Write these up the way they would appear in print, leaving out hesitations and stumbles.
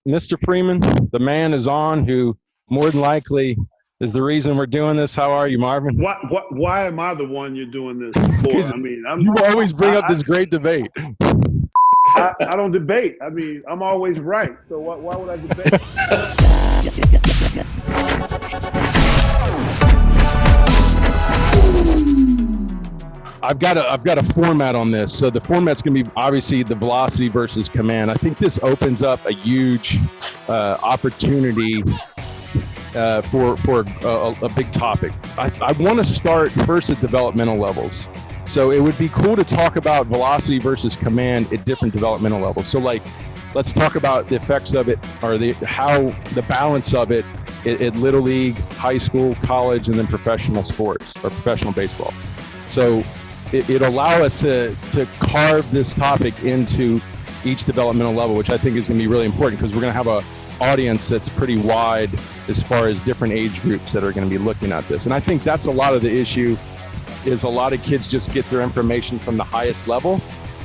Mr. Freeman, the man is on who more than likely is the reason we're doing this. How are you, Marvin? Why am I the one you're doing this for? I mean, you always bring up this great debate. I don't debate. I mean, I'm always right. So why would I debate? I've got a format on this. So the format's going to be obviously the velocity versus command. I think this opens up a huge opportunity for a big topic. I want to start first at developmental levels. So it would be cool to talk about velocity versus command at different developmental levels. So like, let's talk about the effects of it, or how the balance of it at Little League, high school, college, and then professional sports or professional baseball. So it'll allow us to carve this topic into each developmental level, which I think is going to be really important because we're going to have a audience that's pretty wide as far as different age groups that are going to be looking at this. And I think that's a lot of the issue, is a lot of kids just get their information from the highest level.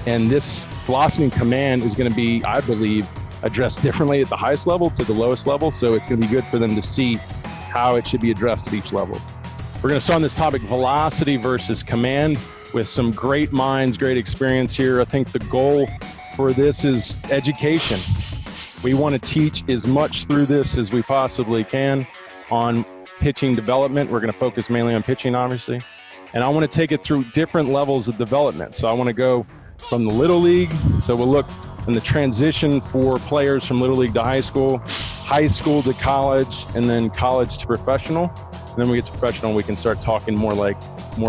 And this velocity and command is going to be, I believe, addressed differently at the highest level to the lowest level. So it's going to be good for them to see how it should be addressed at each level. We're going to start on this topic, velocity versus command, with some great minds, great experience here. I think the goal for this is education. We want to teach as much through this as we possibly can on pitching development. We're going to focus mainly on pitching, obviously. And I want to take it through different levels of development. So I want to go from the Little League. So we'll look in the transition for players from Little League to high school to college, and then college to professional. And then we get to professional, we can start talking more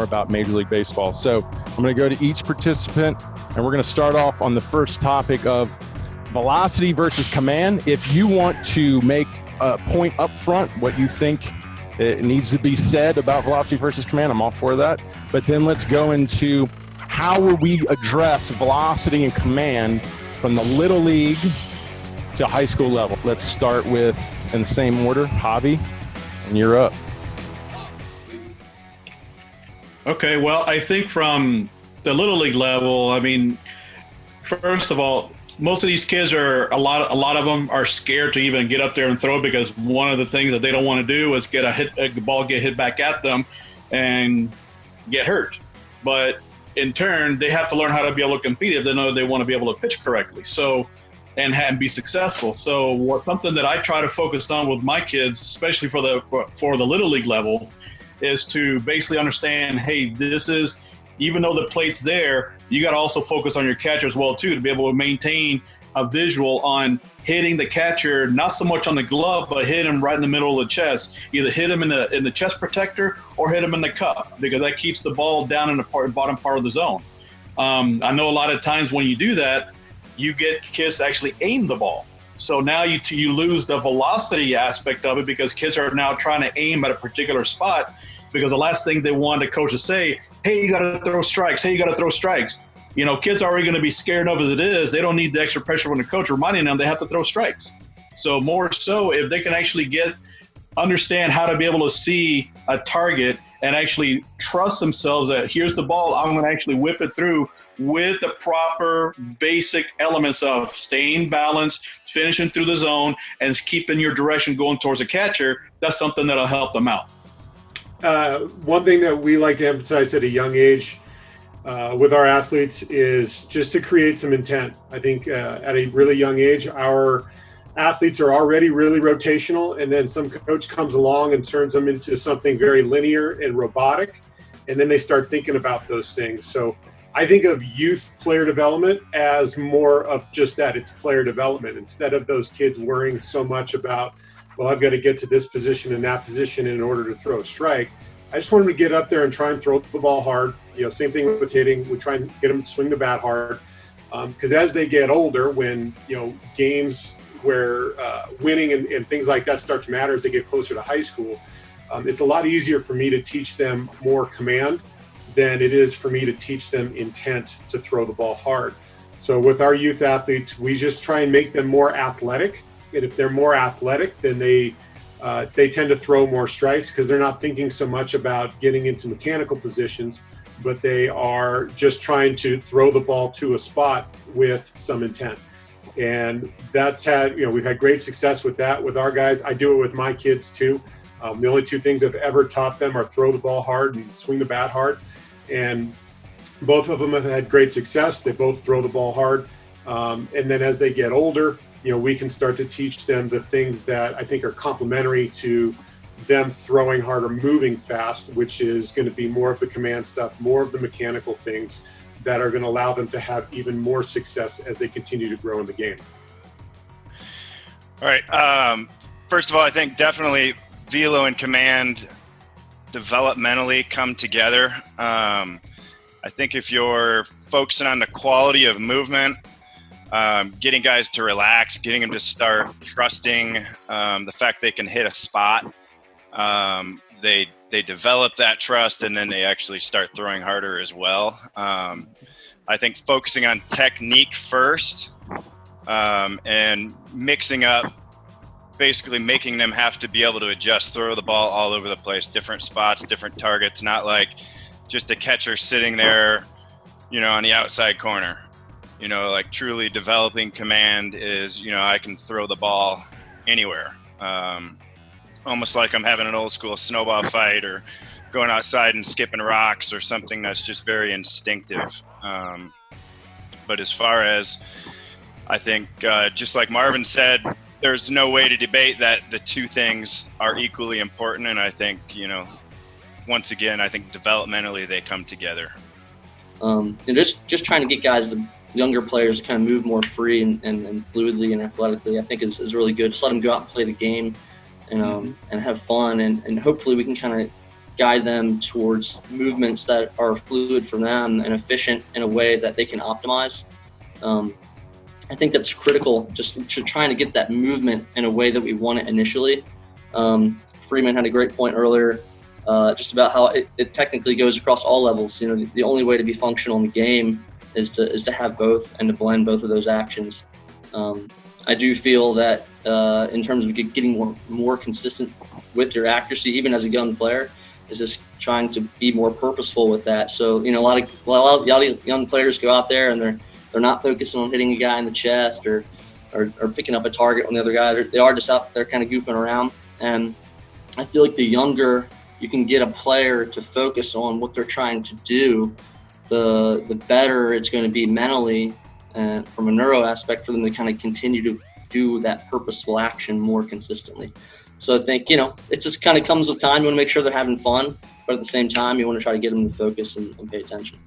about Major League Baseball. So I'm going to go to each participant, and we're going to start off on the first topic of velocity versus command. If you want to make a point up front, what you think it needs to be said about velocity versus command, I'm all for that. But then let's go into how will we address velocity and command from the Little League to high school level. Let's start with, in the same order, Javi, and you're up. Okay, well, I think from the Little League level, I mean, first of all, most of these kids are, a lot of them are scared to even get up there and throw, because one of the things that they don't want to do is get a ball get hit back at them and get hurt. But in turn, they have to learn how to be able to compete if they know they want to be able to pitch correctly. So, and be successful. So something that I try to focus on with my kids, especially for the Little League level, is to basically understand, hey, this is, even though the plate's there, you got to also focus on your catcher as well too, to be able to maintain a visual on hitting the catcher, not so much on the glove, but hit him right in the middle of the chest. Either hit him in the chest protector or hit him in the cup, because that keeps the ball down in the bottom part of the zone. I know a lot of times when you do that, you get kids to actually aim the ball. So now you lose the velocity aspect of it, because kids are now trying to aim at a particular spot, because the last thing they want the coach to say, hey, you got to throw strikes. Hey, you got to throw strikes. You know, kids are already going to be scared enough as it is. They don't need the extra pressure from the coach reminding them they have to throw strikes. So more so, if they can actually understand how to be able to see a target and actually trust themselves that here's the ball, I'm going to actually whip it through with the proper basic elements of staying balanced, finishing through the zone, and keeping your direction going towards the catcher, that's something that'll help them out. One thing that we like to emphasize at a young age with our athletes is just to create some intent. I think at a really young age, our athletes are already really rotational, and then some coach comes along and turns them into something very linear and robotic, and then they start thinking about those things. So I think of youth player development as more of just that. It's player development, instead of those kids worrying so much about, well, I've got to get to this position and that position in order to throw a strike. I just want them to get up there and try and throw the ball hard. You know, same thing with hitting. We try and get them to swing the bat hard. Because as they get older, when, you know, games where winning and things like that start to matter as they get closer to high school, it's a lot easier for me to teach them more command than it is for me to teach them intent to throw the ball hard. So with our youth athletes, we just try and make them more athletic. And if they're more athletic, then they tend to throw more strikes, because they're not thinking so much about getting into mechanical positions, but they are just trying to throw the ball to a spot with some intent. And that's had, we've had great success with that with our guys. I do it with my kids too. The only two things I've ever taught them are throw the ball hard and swing the bat hard. And both of them have had great success. They both throw the ball hard. And then as they get older, we can start to teach them the things that I think are complementary to them throwing hard or moving fast, which is going to be more of the command stuff, more of the mechanical things that are going to allow them to have even more success as they continue to grow in the game. All right. First of all, I think definitely velo and command developmentally come together. I think if you're focusing on the quality of movement, getting guys to relax, getting them to start trusting the fact they can hit a spot, they develop that trust, and then they actually start throwing harder as well. I think focusing on technique first and mixing up, basically making them have to be able to adjust, throw the ball all over the place, different spots, different targets, not like just a catcher sitting there, on the outside corner. Like truly developing command is, I can throw the ball anywhere. Almost like I'm having an old school snowball fight or going outside and skipping rocks or something that's just very instinctive. But as far as, I think, just like Marvin said, there's no way to debate that the two things are equally important. And I think, once again, I think developmentally they come together. And just trying to get guys, the younger players, to kind of move more free and fluidly and athletically, I think is really good. Just let them go out and play the game and have fun. And hopefully we can kind of guide them towards movements that are fluid for them and efficient in a way that they can optimize. I think that's critical, just trying to get that movement in a way that we want it initially. Freeman had a great point earlier, just about how it technically goes across all levels. The only way to be functional in the game is to have both and to blend both of those actions. I do feel that in terms of getting more consistent with your accuracy, even as a young player, is just trying to be more purposeful with that. So, a lot of young players go out there and they're not focusing on hitting a guy in the chest or picking up a target on the other guy. They are just out there kind of goofing around. And I feel like the younger you can get a player to focus on what they're trying to do, the better it's going to be mentally and from a neuro aspect for them to kind of continue to do that purposeful action more consistently. So I think, it just kind of comes with time. You want to make sure they're having fun, but at the same time, you want to try to get them to focus and pay attention.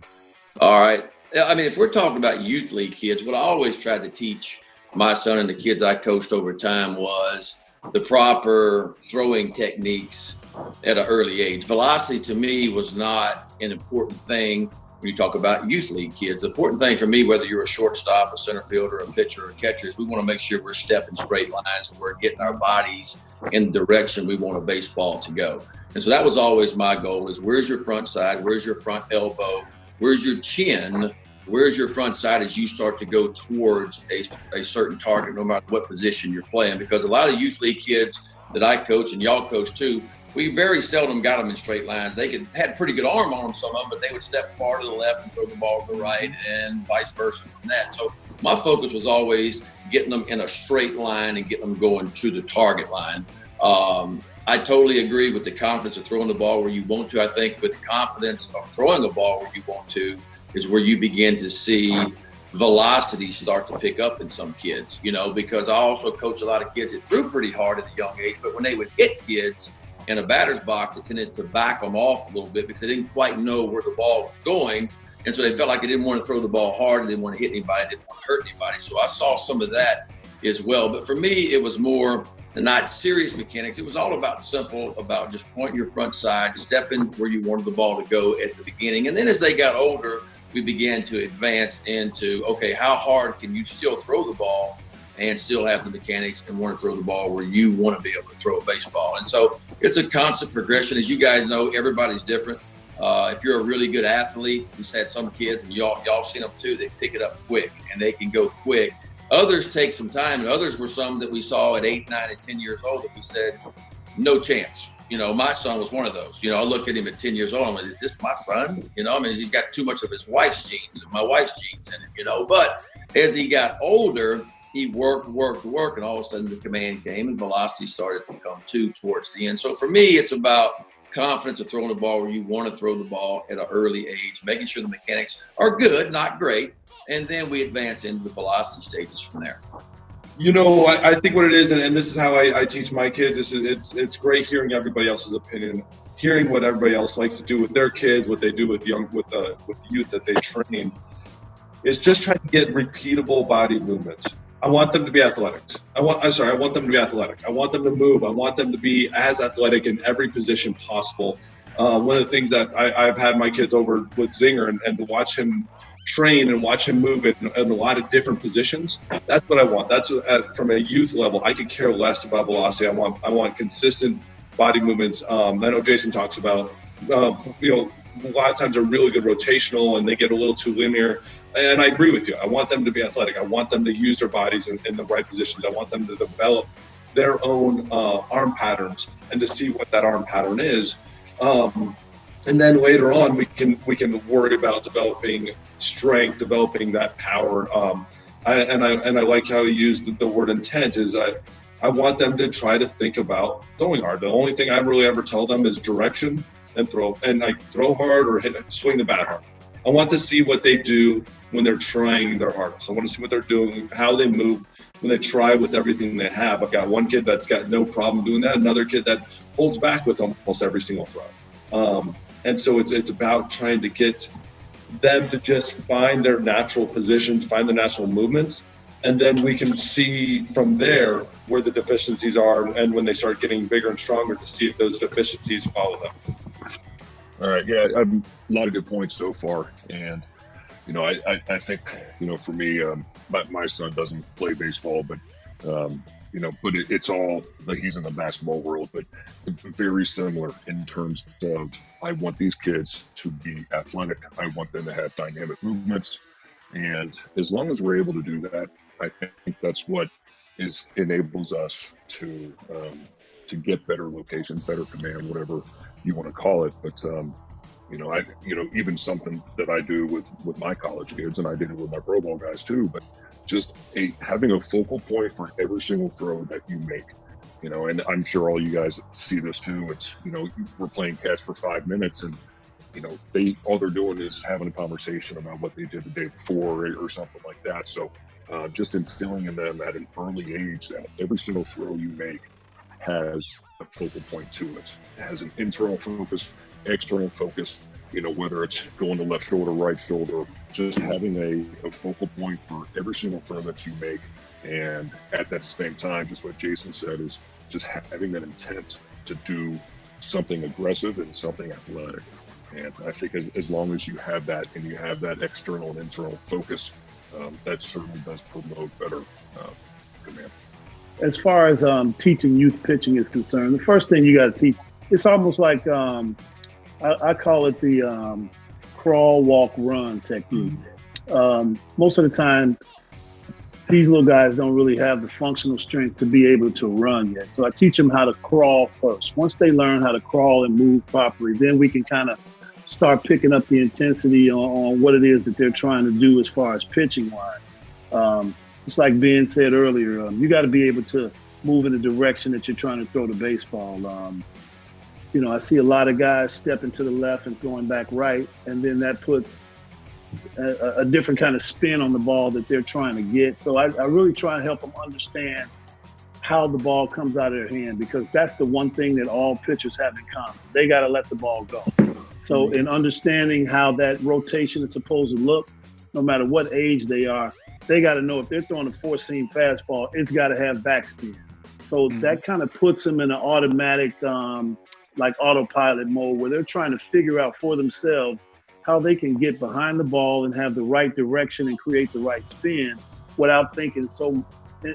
All right. I mean, if we're talking about youth league kids, what I always tried to teach my son and the kids I coached over time was the proper throwing techniques at an early age. Velocity to me was not an important thing when you talk about youth league kids. The important thing for me, whether you're a shortstop, a center fielder, a pitcher, or a catcher, is we want to make sure we're stepping straight lines and we're getting our bodies in the direction we want a baseball to go. And so that was always my goal, is where's your front side? Where's your front elbow? Where's your chin? Where's your front side as you start to go towards a certain target, no matter what position you're playing? Because a lot of youth league kids that I coach, and y'all coach too, we very seldom got them in straight lines. They had pretty good arm on them, some of them, but they would step far to the left and throw the ball to the right and vice versa from that. So my focus was always getting them in a straight line and getting them going to the target line. I totally agree with the confidence of throwing the ball where you want to. I think with confidence of throwing the ball where you want to is where you begin to see velocity start to pick up in some kids, because I also coached a lot of kids that threw pretty hard at a young age, but when they would hit kids in a batter's box, it tended to back them off a little bit because they didn't quite know where the ball was going. And so they felt like they didn't want to throw the ball hard, they didn't want to hit anybody, didn't want to hurt anybody. So I saw some of that as well. But for me, it was more not serious mechanics. It was all about about just pointing your front side, stepping where you wanted the ball to go at the beginning. And then as they got older, we began to advance into, okay, how hard can you still throw the ball and still have the mechanics and want to throw the ball where you want to be able to throw a baseball? And so it's a constant progression. As you guys know, everybody's different. If you're a really good athlete, we've had some kids, and y'all seen them too, they pick it up quick and they can go quick. Others take some time, and others were some that we saw at 8, 9, and 10 years old that we said, no chance. My son was one of those. I look at him at 10 years old, I'm like, is this my son? He's got too much of his wife's genes and my wife's genes in him, But as he got older, he worked, and all of a sudden the command came and velocity started to come too towards the end. So for me, it's about confidence of throwing the ball where you want to throw the ball at an early age, making sure the mechanics are good, not great, and then we advance into the velocity stages from there. You know, I think what it is, and this is how I teach my kids, it's great hearing everybody else's opinion, hearing what everybody else likes to do with their kids, what they do with youth that they train. It's just trying to get repeatable body movements. I want them to be athletic. I want them to be athletic. I want them to move. I want them to be as athletic in every position possible. One of the things that I've had my kids over with Zinger and to watch him train and watch him move in a lot of different positions. That's what I want. That's from a youth level. I could care less about velocity. I want consistent body movements. I know Jason talks about, a lot of times they're really good rotational and they get a little too linear. And I agree with you. I want them to be athletic. I want them to use their bodies in the right positions. I want them to develop their own arm patterns and to see what that arm pattern is. And then later on, we can worry about developing strength, developing that power. I like how you used the word intent. Is I want them to try to think about throwing hard. The only thing I really ever tell them is direction and throw, and like throw hard or swing the bat hard. I want to see what they do when they're trying their hardest. I want to see what they're doing, how they move when they try with everything they have. I've got one kid that's got no problem doing that. Another kid that holds back with almost every single throw. And so it's about trying to get them to just find their natural positions, find the natural movements, and then we can see from there where the deficiencies are, and when they start getting bigger and stronger, to see if those deficiencies follow them. All right, yeah, a lot of good points so far, and I think for me, my son doesn't play baseball, but but it's all like he's in the basketball world, but very similar in terms of I want these kids to be athletic. I want them to have dynamic movements. And as long as we're able to do that, I think that's what enables us to get better locations, better command, whatever you want to call it. But even something that I do with my college kids, and I did it with my pro ball guys too, but just having a focal point for every single throw that you make, and I'm sure all you guys see this too. It's, we're playing catch for 5 minutes and, all they're doing is having a conversation about what they did the day before or something like that. So just instilling in them at an early age that every single throw you make has a focal point to it. It has an internal focus, external focus, whether it's going to left shoulder, right shoulder, just having a focal point for every single throw that you make. And at that same time, just what Jason said, is just having that intent to do something aggressive and something athletic. And I think as long as you have that and you have that external and internal focus, that certainly does promote better command. As far as teaching youth pitching is concerned, the first thing you got to teach, it's almost like I call it the crawl, walk, run technique. Most of the time, these little guys don't really have the functional strength to be able to run yet. So I teach them how to crawl first. Once they learn how to crawl and move properly, then we can kind of start picking up the intensity on what it is that they're trying to do as far as pitching wise. Just like Ben said earlier, you got to be able to move in the direction that you're trying to throw the baseball. I see a lot of guys stepping to the left and throwing back right, and then that puts a different kind of spin on the ball that they're trying to get. So I really try to help them understand how the ball comes out of their hand, because that's the one thing that all pitchers have in common. They got to let the ball go. So in understanding how that rotation is supposed to look, no matter what age they are, they got to know if they're throwing a four-seam fastball, it's got to have backspin. So that kind of puts them in an automatic, like autopilot mode, where they're trying to figure out for themselves how they can get behind the ball and have the right direction and create the right spin without thinking so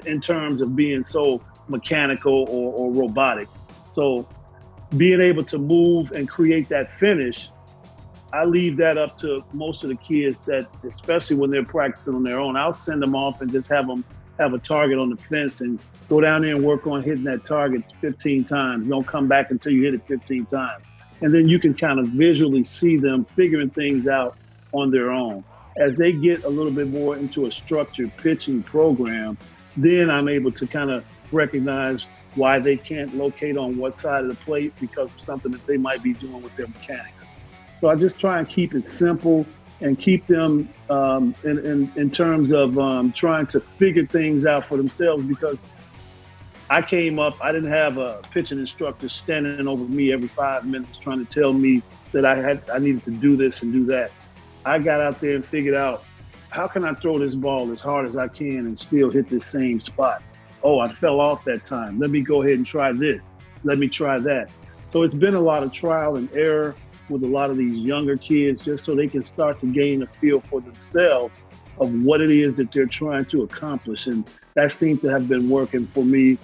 in terms of being so mechanical or robotic. So being able to move and create that finish, I leave that up to most of the kids, that especially when they're practicing on their own. I'll send them off and just have them have a target on the fence and go down there and work on hitting that target 15 times. Don't come back until you hit it 15 times. And then you can kind of visually see them figuring things out on their own. As they get a little bit more into a structured pitching program, then I'm able to kind of recognize why they can't locate on what side of the plate because of something that they might be doing with their mechanics. So I just try and keep it simple and keep them in terms of trying to figure things out for themselves, because I came up, I didn't have a pitching instructor standing over me every 5 minutes trying to tell me that I needed to do this and do that. I got out there and figured out, how can I throw this ball as hard as I can and still hit this same spot? Oh, I fell off that time. Let me go ahead and try this. Let me try that. So it's been a lot of trial and error with a lot of these younger kids, just so they can start to gain a feel for themselves of what it is that they're trying to accomplish. And that seems to have been working for me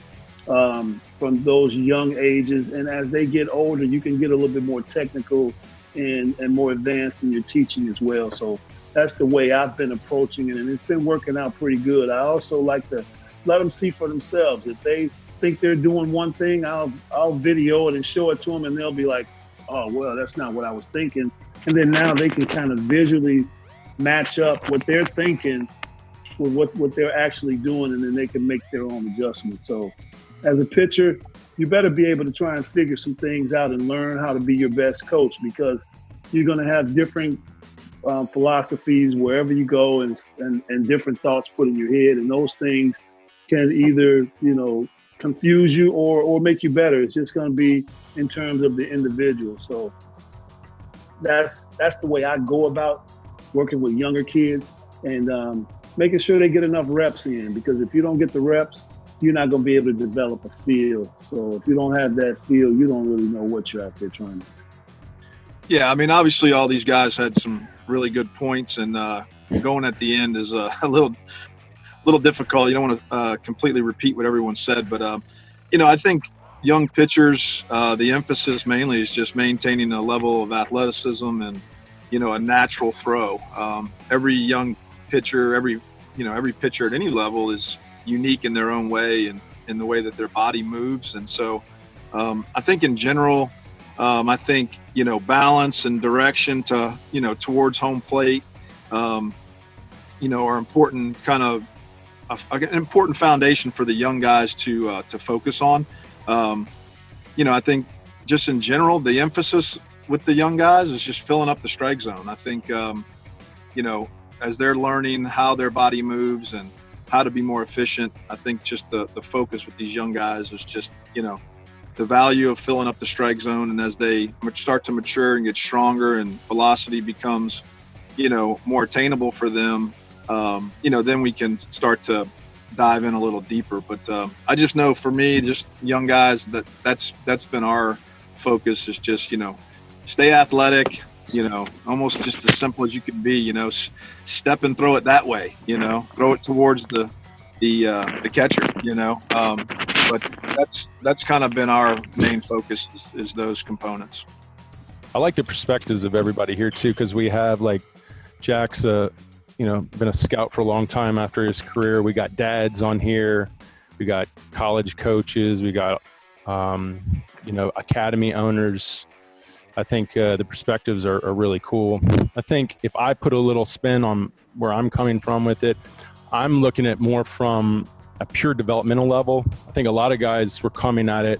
from those young ages. And as they get older, you can get a little bit more technical and more advanced in your teaching as well. So that's the way I've been approaching it, and it's been working out pretty good. I also like to let them see for themselves. If they think they're doing one thing, I'll video it and show it to them, and they'll be like, oh, well, that's not what I was thinking. And then now they can kind of visually match up what they're thinking with what they're actually doing, and then they can make their own adjustments. So as a pitcher, you better be able to try and figure some things out and learn how to be your best coach, because you're going to have different philosophies wherever you go, and different thoughts put in your head, and those things can either, confuse you or make you better. It's just going to be in terms of the individual. So that's the way I go about working with younger kids, and making sure they get enough reps in, because if you don't get the reps, you're not going to be able to develop a feel. So if you don't have that feel, you don't really know what you're out there trying to do. Yeah, I mean, obviously all these guys had some really good points, and going at the end is a little difficult. You don't want to completely repeat what everyone said, but I think young pitchers, the emphasis mainly is just maintaining a level of athleticism and a natural throw. Every young pitcher, every pitcher at any level is unique in their own way and in the way that their body moves, and so I think in general, balance and direction to towards home plate are important, kind of an important foundation for the young guys to focus on. I think just in general, the emphasis with the young guys is just filling up the strike zone. I think as they're learning how their body moves and how to be more efficient, I think just the focus with these young guys is just the value of filling up the strike zone. And as they start to mature and get stronger and velocity becomes more attainable for them, then we can start to dive in a little deeper. But I just know for me, just young guys, that's been our focus, is just stay athletic, almost just as simple as you can be, step and throw it that way, throw it towards the catcher, but that's kind of been our main focus is those components. I like the perspectives of everybody here too, because we have Jack's been a scout for a long time after his career. We got dads on here, we got college coaches, we got academy owners. I think the perspectives are really cool. I think if I put a little spin on where I'm coming from with it, I'm looking at more from a pure developmental level. I think a lot of guys were coming at it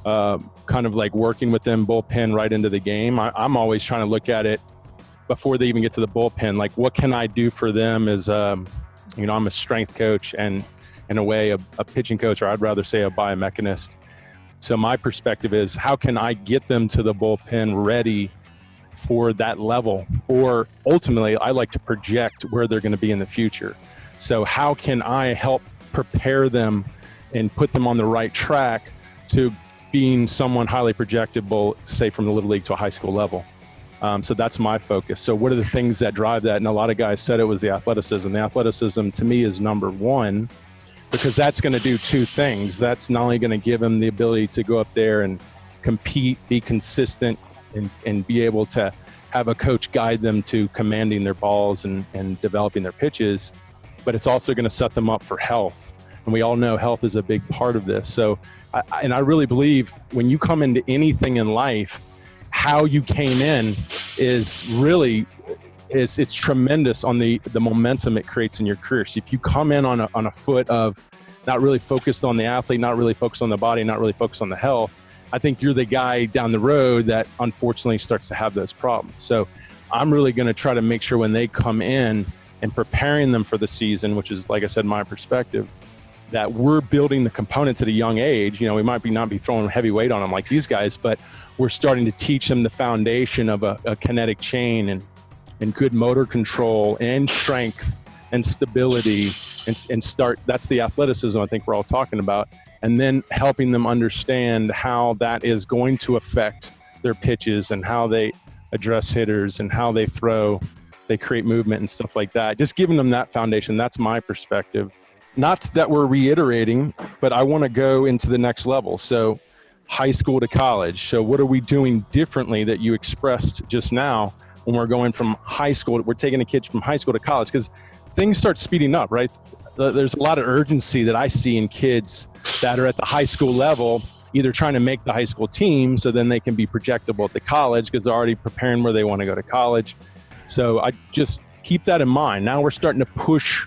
kind of like working with them bullpen right into the game. I'm always trying to look at it before they even get to the bullpen. Like, what can I do for them as, I'm a strength coach and in a way a pitching coach, or I'd rather say a biomechanist. So my perspective is, how can I get them to the bullpen ready for that level? Or ultimately, I like to project where they're going to be in the future. So how can I help prepare them and put them on the right track to being someone highly projectable, say from the little league to a high school level? So that's my focus. So what are the things that drive that? And a lot of guys said it was the athleticism. The athleticism to me is number one, because that's going to do two things. That's not only going to give them the ability to go up there and compete, be consistent, and be able to have a coach guide them to commanding their balls and developing their pitches, but it's also going to set them up for health. And we all know health is a big part of this. So, I really believe when you come into anything in life, how you came in is really, it's tremendous on the momentum it creates in your career. So if you come in on a foot of not really focused on the athlete, not really focused on the body, not really focused on the health, I think you're the guy down the road that unfortunately starts to have those problems. So I'm really going to try to make sure when they come in and preparing them for the season, which is, like I said, my perspective, that we're building the components at a young age. You know, we might not be throwing heavy weight on them like these guys, but we're starting to teach them the foundation of a kinetic chain and good motor control and strength and stability and start. That's the athleticism I think we're all talking about. And then helping them understand how that is going to affect their pitches and how they address hitters and how they throw, they create movement and stuff like that. Just giving them that foundation. That's my perspective. Not that we're reiterating, but I want to go into the next level. So high school to college. So what are we doing differently that you expressed just now when we're going from high school? We're taking the kids from high school to college because things start speeding up, right? There's a lot of urgency that I see in kids that are at the high school level, either trying to make the high school team so then they can be projectable at the college because they're already preparing where they want to go to college. So I just keep that in mind. Now we're starting to push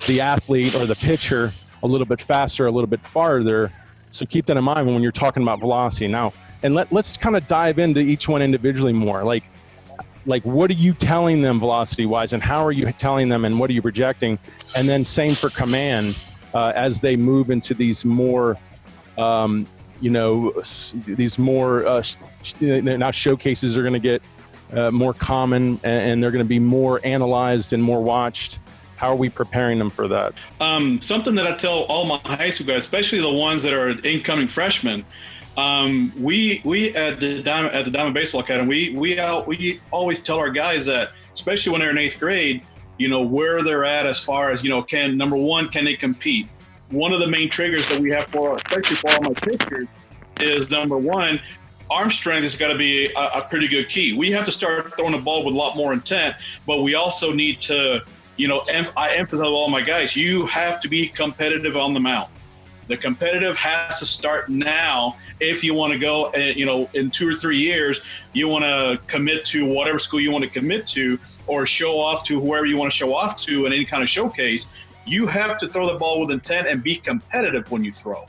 the athlete or the pitcher a little bit faster, a little bit farther. So keep that in mind when you're talking about velocity now. And let's kind of dive into each one individually more. Like what are you telling them velocity wise, and how are you telling them, and what are you projecting? And then same for command as they move into these more, these more now showcases are going to get more common, and they're going to be more analyzed and more watched. How are we preparing them for that? Something that I tell all my high school guys, especially the ones that are incoming freshmen, we at the Diamond Baseball Academy, we always tell our guys that, especially when they're in 8th grade, you know, where they're at as far as, you know, number one, can they compete? One of the main triggers that we have especially for all my pitchers, is number one, arm strength has got to be a pretty good key. We have to start throwing the ball with a lot more intent, but we also need to, you know, I emphasize all my guys, you have to be competitive on the mound. The competitive has to start now if you want to go, you know, in 2 or 3 years, you want to commit to whatever school you want to commit to or show off to whoever you want to show off to in any kind of showcase. You have to throw the ball with intent and be competitive when you throw.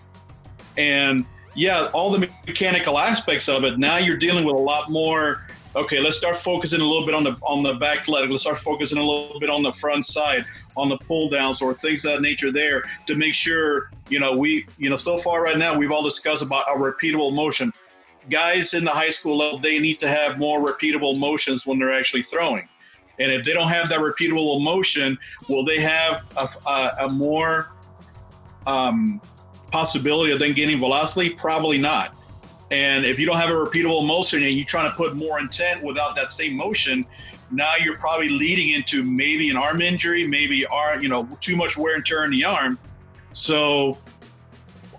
And yeah, all the mechanical aspects of it, now you're dealing with a lot more. Okay, let's start focusing a little bit on the back leg. Let's start focusing a little bit on the front side, on the pull downs or things of that nature there to make sure, you know, so far right now, we've all discussed about a repeatable motion. Guys in the high school level, they need to have more repeatable motions when they're actually throwing. And if they don't have that repeatable motion, will they have a more possibility of then gaining velocity? Probably not. And if you don't have a repeatable motion and you're trying to put more intent without that same motion, now you're probably leading into maybe an arm injury, maybe too much wear and tear in the arm. So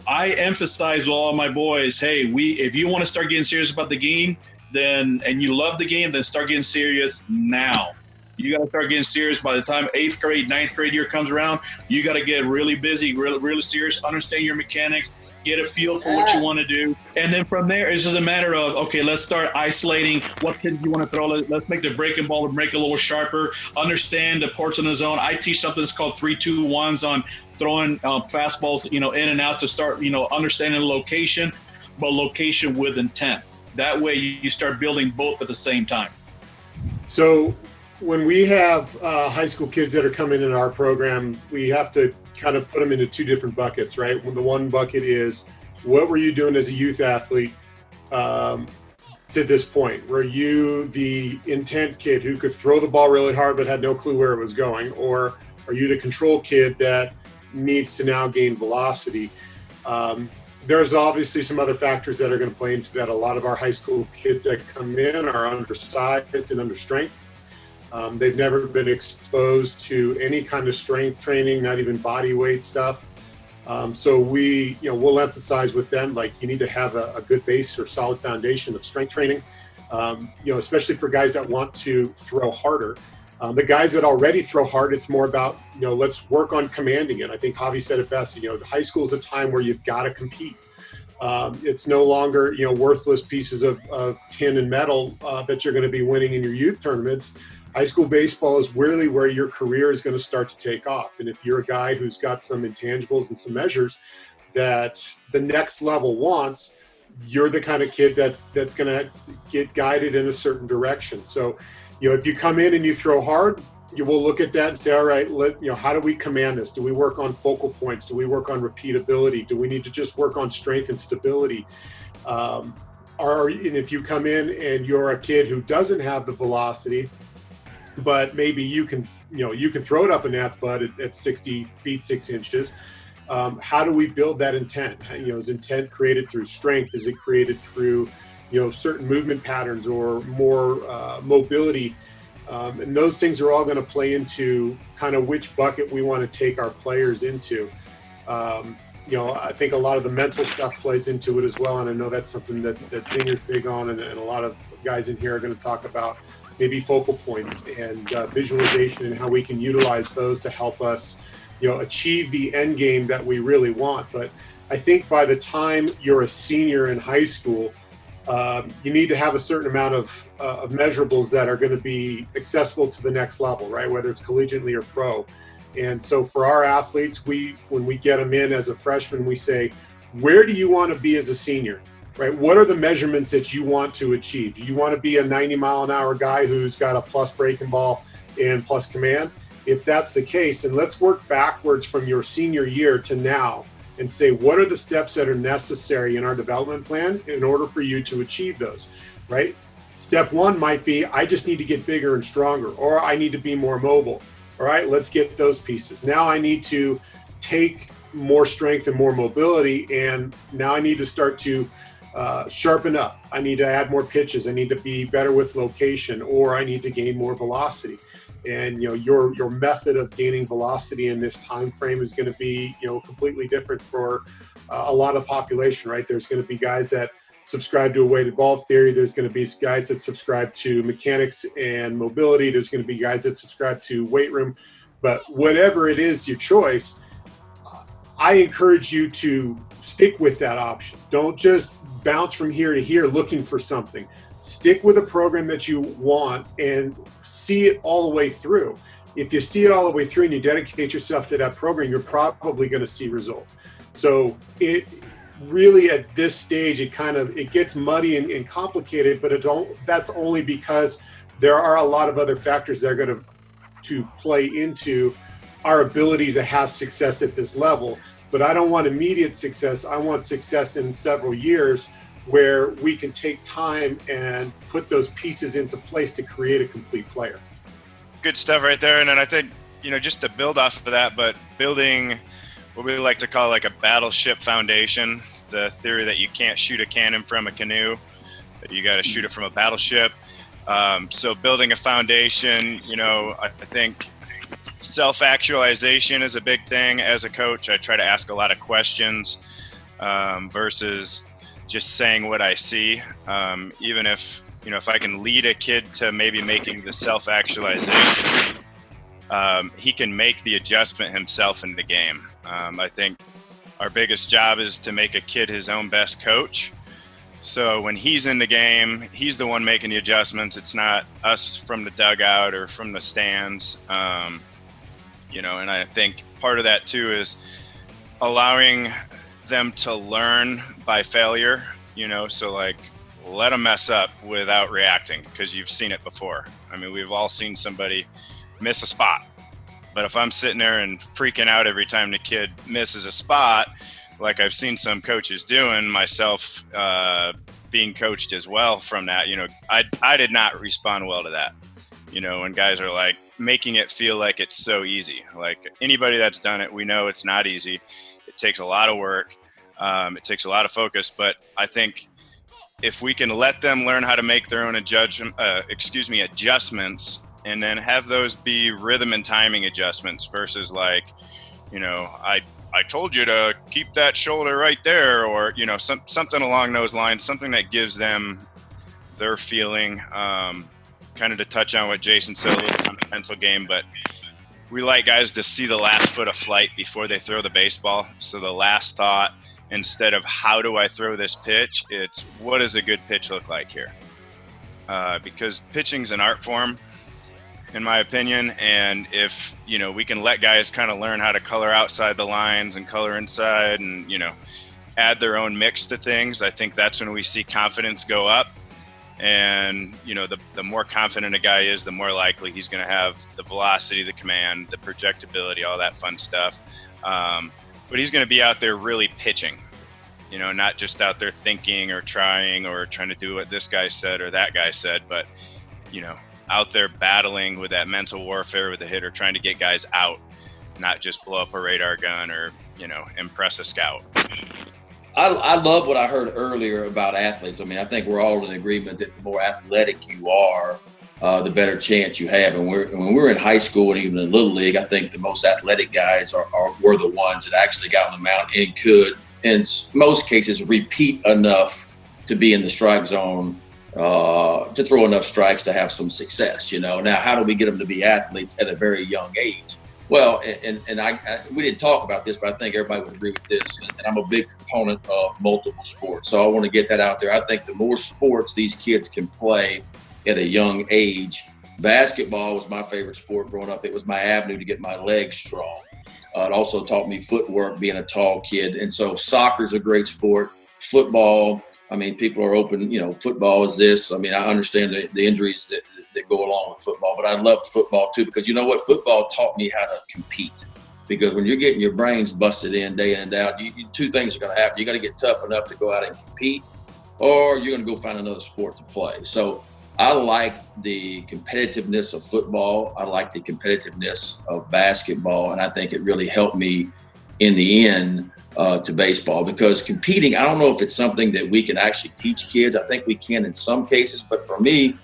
I emphasize with all of my boys, hey, if you want to start getting serious about the game, and you love the game, then start getting serious now. You got to start getting serious by the time 8th grade, 9th grade year comes around. You got to get really busy, really serious, understand your mechanics, get a feel for what you want to do. And then from there, it's just a matter of, okay, let's start isolating what kids you want to throw. Let's make the breaking ball break a little sharper, understand the ports in the zone. I teach something that's called 3-2-1s on throwing fastballs, in and out to start, understanding the location, but location with intent. That way you start building both at the same time. So when we have high school kids that are coming in our program, we have to kind of put them into 2 different buckets, right? When the one bucket is, what were you doing as a youth athlete to this point? Were you the intent kid who could throw the ball really hard but had no clue where it was going? Or are you the control kid that needs to now gain velocity? There's obviously some other factors that are going to play into that. A lot of our high school kids that come in are undersized and under strength. They've never been exposed to any kind of strength training, not even body weight stuff. So we'll emphasize with them, like, you need to have a good base or solid foundation of strength training, especially for guys that want to throw harder. The guys that already throw hard, it's more about, let's work on commanding it. I think Javi said it best, high school is a time where you've got to compete. It's no longer, worthless pieces of tin and metal that you're going to be winning in your youth tournaments. high school baseball is really where your career is going to start to take off. And if you're a guy who's got some intangibles and some measures that the next level wants, you're the kind of kid that's going to get guided in a certain direction. So, if you come in and you throw hard, you will look at that and say, all right, how do we command this? Do we work on focal points? Do we work on repeatability? Do we need to just work on strength and stability? And if you come in and you're a kid who doesn't have the velocity, but maybe you can throw it up a gnat's butt at 60 feet, 6 inches. How do we build that intent? Is intent created through strength? Is it created through, certain movement patterns or more mobility? And those things are all going to play into kind of which bucket we want to take our players into. I think a lot of the mental stuff plays into it as well. And I know that's something that Zinger's big on, and a lot of guys in here are going to talk about maybe focal points and visualization and how we can utilize those to help us, achieve the end game that we really want. But I think by the time you're a senior in high school, you need to have a certain amount of measurables that are going to be accessible to the next level, right? Whether it's collegiately or pro. And so for our athletes, when we get them in as a freshman, we say, where do you want to be as a senior, right? What are the measurements that you want to achieve? You want to be a 90-mile-an-hour guy who's got a plus breaking ball and plus command? If that's the case, and let's work backwards from your senior year to now and say, what are the steps that are necessary in our development plan in order for you to achieve those, right? Step one might be, I just need to get bigger and stronger, or I need to be more mobile. All right, let's get those pieces. Now I need to take more strength and more mobility, and now I need to start to sharpen up. I need to add more pitches. I need to be better with location, or I need to gain more velocity. And your method of gaining velocity in this time frame is going to be completely different for a lot of population, right? There's going to be guys that subscribe to a weighted ball theory. There's going to be guys that subscribe to mechanics and mobility. There's going to be guys that subscribe to weight room. But whatever it is, your choice, I encourage you to stick with that option. Don't just bounce from here to here looking for something. Stick with a program that you want and see it all the way through. If you see it all the way through and you dedicate yourself to that program, you're probably going to see results. So it really, at this stage, it gets muddy and complicated, but that's only because there are a lot of other factors that are going to play into our ability to have success at this level. But I don't want immediate success. I want success in several years where we can take time and put those pieces into place to create a complete player. Good stuff right there. And then I think, just to build off of that, but building what we like to call like a battleship foundation, the theory that you can't shoot a cannon from a canoe, that you got to shoot it from a battleship. So building a foundation, I think self-actualization is a big thing. As a coach, I try to ask a lot of questions versus just saying what I see. Even if I can lead a kid to maybe making the self-actualization, he can make the adjustment himself in the game. I think our biggest job is to make a kid his own best coach. So when he's in the game, he's the one making the adjustments. It's not us from the dugout or from the stands. And I think part of that too is allowing them to learn by failure, so like let them mess up without reacting, because you've seen it before. I mean, we've all seen somebody miss a spot, but if I'm sitting there and freaking out every time the kid misses a spot, like I've seen some coaches doing, myself being coached as well from that, I did not respond well to that. When guys are like making it feel like it's so easy. Like anybody that's done it, we know it's not easy. It takes a lot of work. It takes a lot of focus, but I think if we can let them learn how to make their own adjustments, and then have those be rhythm and timing adjustments versus like, I told you to keep that shoulder right there, or, something along those lines, something that gives them their feeling, kind of to touch on what Jason said a little on the mental game, but we like guys to see the last foot of flight before they throw the baseball. So the last thought, instead of how do I throw this pitch, it's what does a good pitch look like here? Because pitching's an art form. in my opinion. And if, we can let guys kind of learn how to color outside the lines and color inside and, add their own mix to things, I think that's when we see confidence go up. And, the more confident a guy is, the more likely he's going to have the velocity, the command, the projectability, all that fun stuff. But he's going to be out there really pitching, not just out there thinking or trying to do what this guy said or that guy said, but, out there battling with that mental warfare with the hitter, trying to get guys out, not just blow up a radar gun or, impress a scout. I love what I heard earlier about athletes. I mean, I think we're all in agreement that the more athletic you are, the better chance you have. And when we're in high school and even in Little League, I think the most athletic guys were the ones that actually got on the mound and could, in most cases, repeat enough to be in the strike zone, to throw enough strikes to have some success. Now, how do we get them to be athletes at a very young age? Well, and we didn't talk about this, but I think everybody would agree with this. And I'm a big proponent of multiple sports. So I want to get that out there. I think the more sports these kids can play at a young age. Basketball was my favorite sport growing up. It was my avenue to get my legs strong. It also taught me footwork, being a tall kid. And so soccer's a great sport. Football, I mean, people are open, football is this. I mean, I understand the injuries that go along with football, but I love football too, because you know what? Football taught me how to compete. Because when you're getting your brains busted in day in and out, two things are going to happen. You got to get tough enough to go out and compete, or you're going to go find another sport to play. So I like the competitiveness of football. I like the competitiveness of basketball, and I think it really helped me in the end to baseball, because competing, I don't know if it's something that we can actually teach kids. I think we can in some cases, but for me,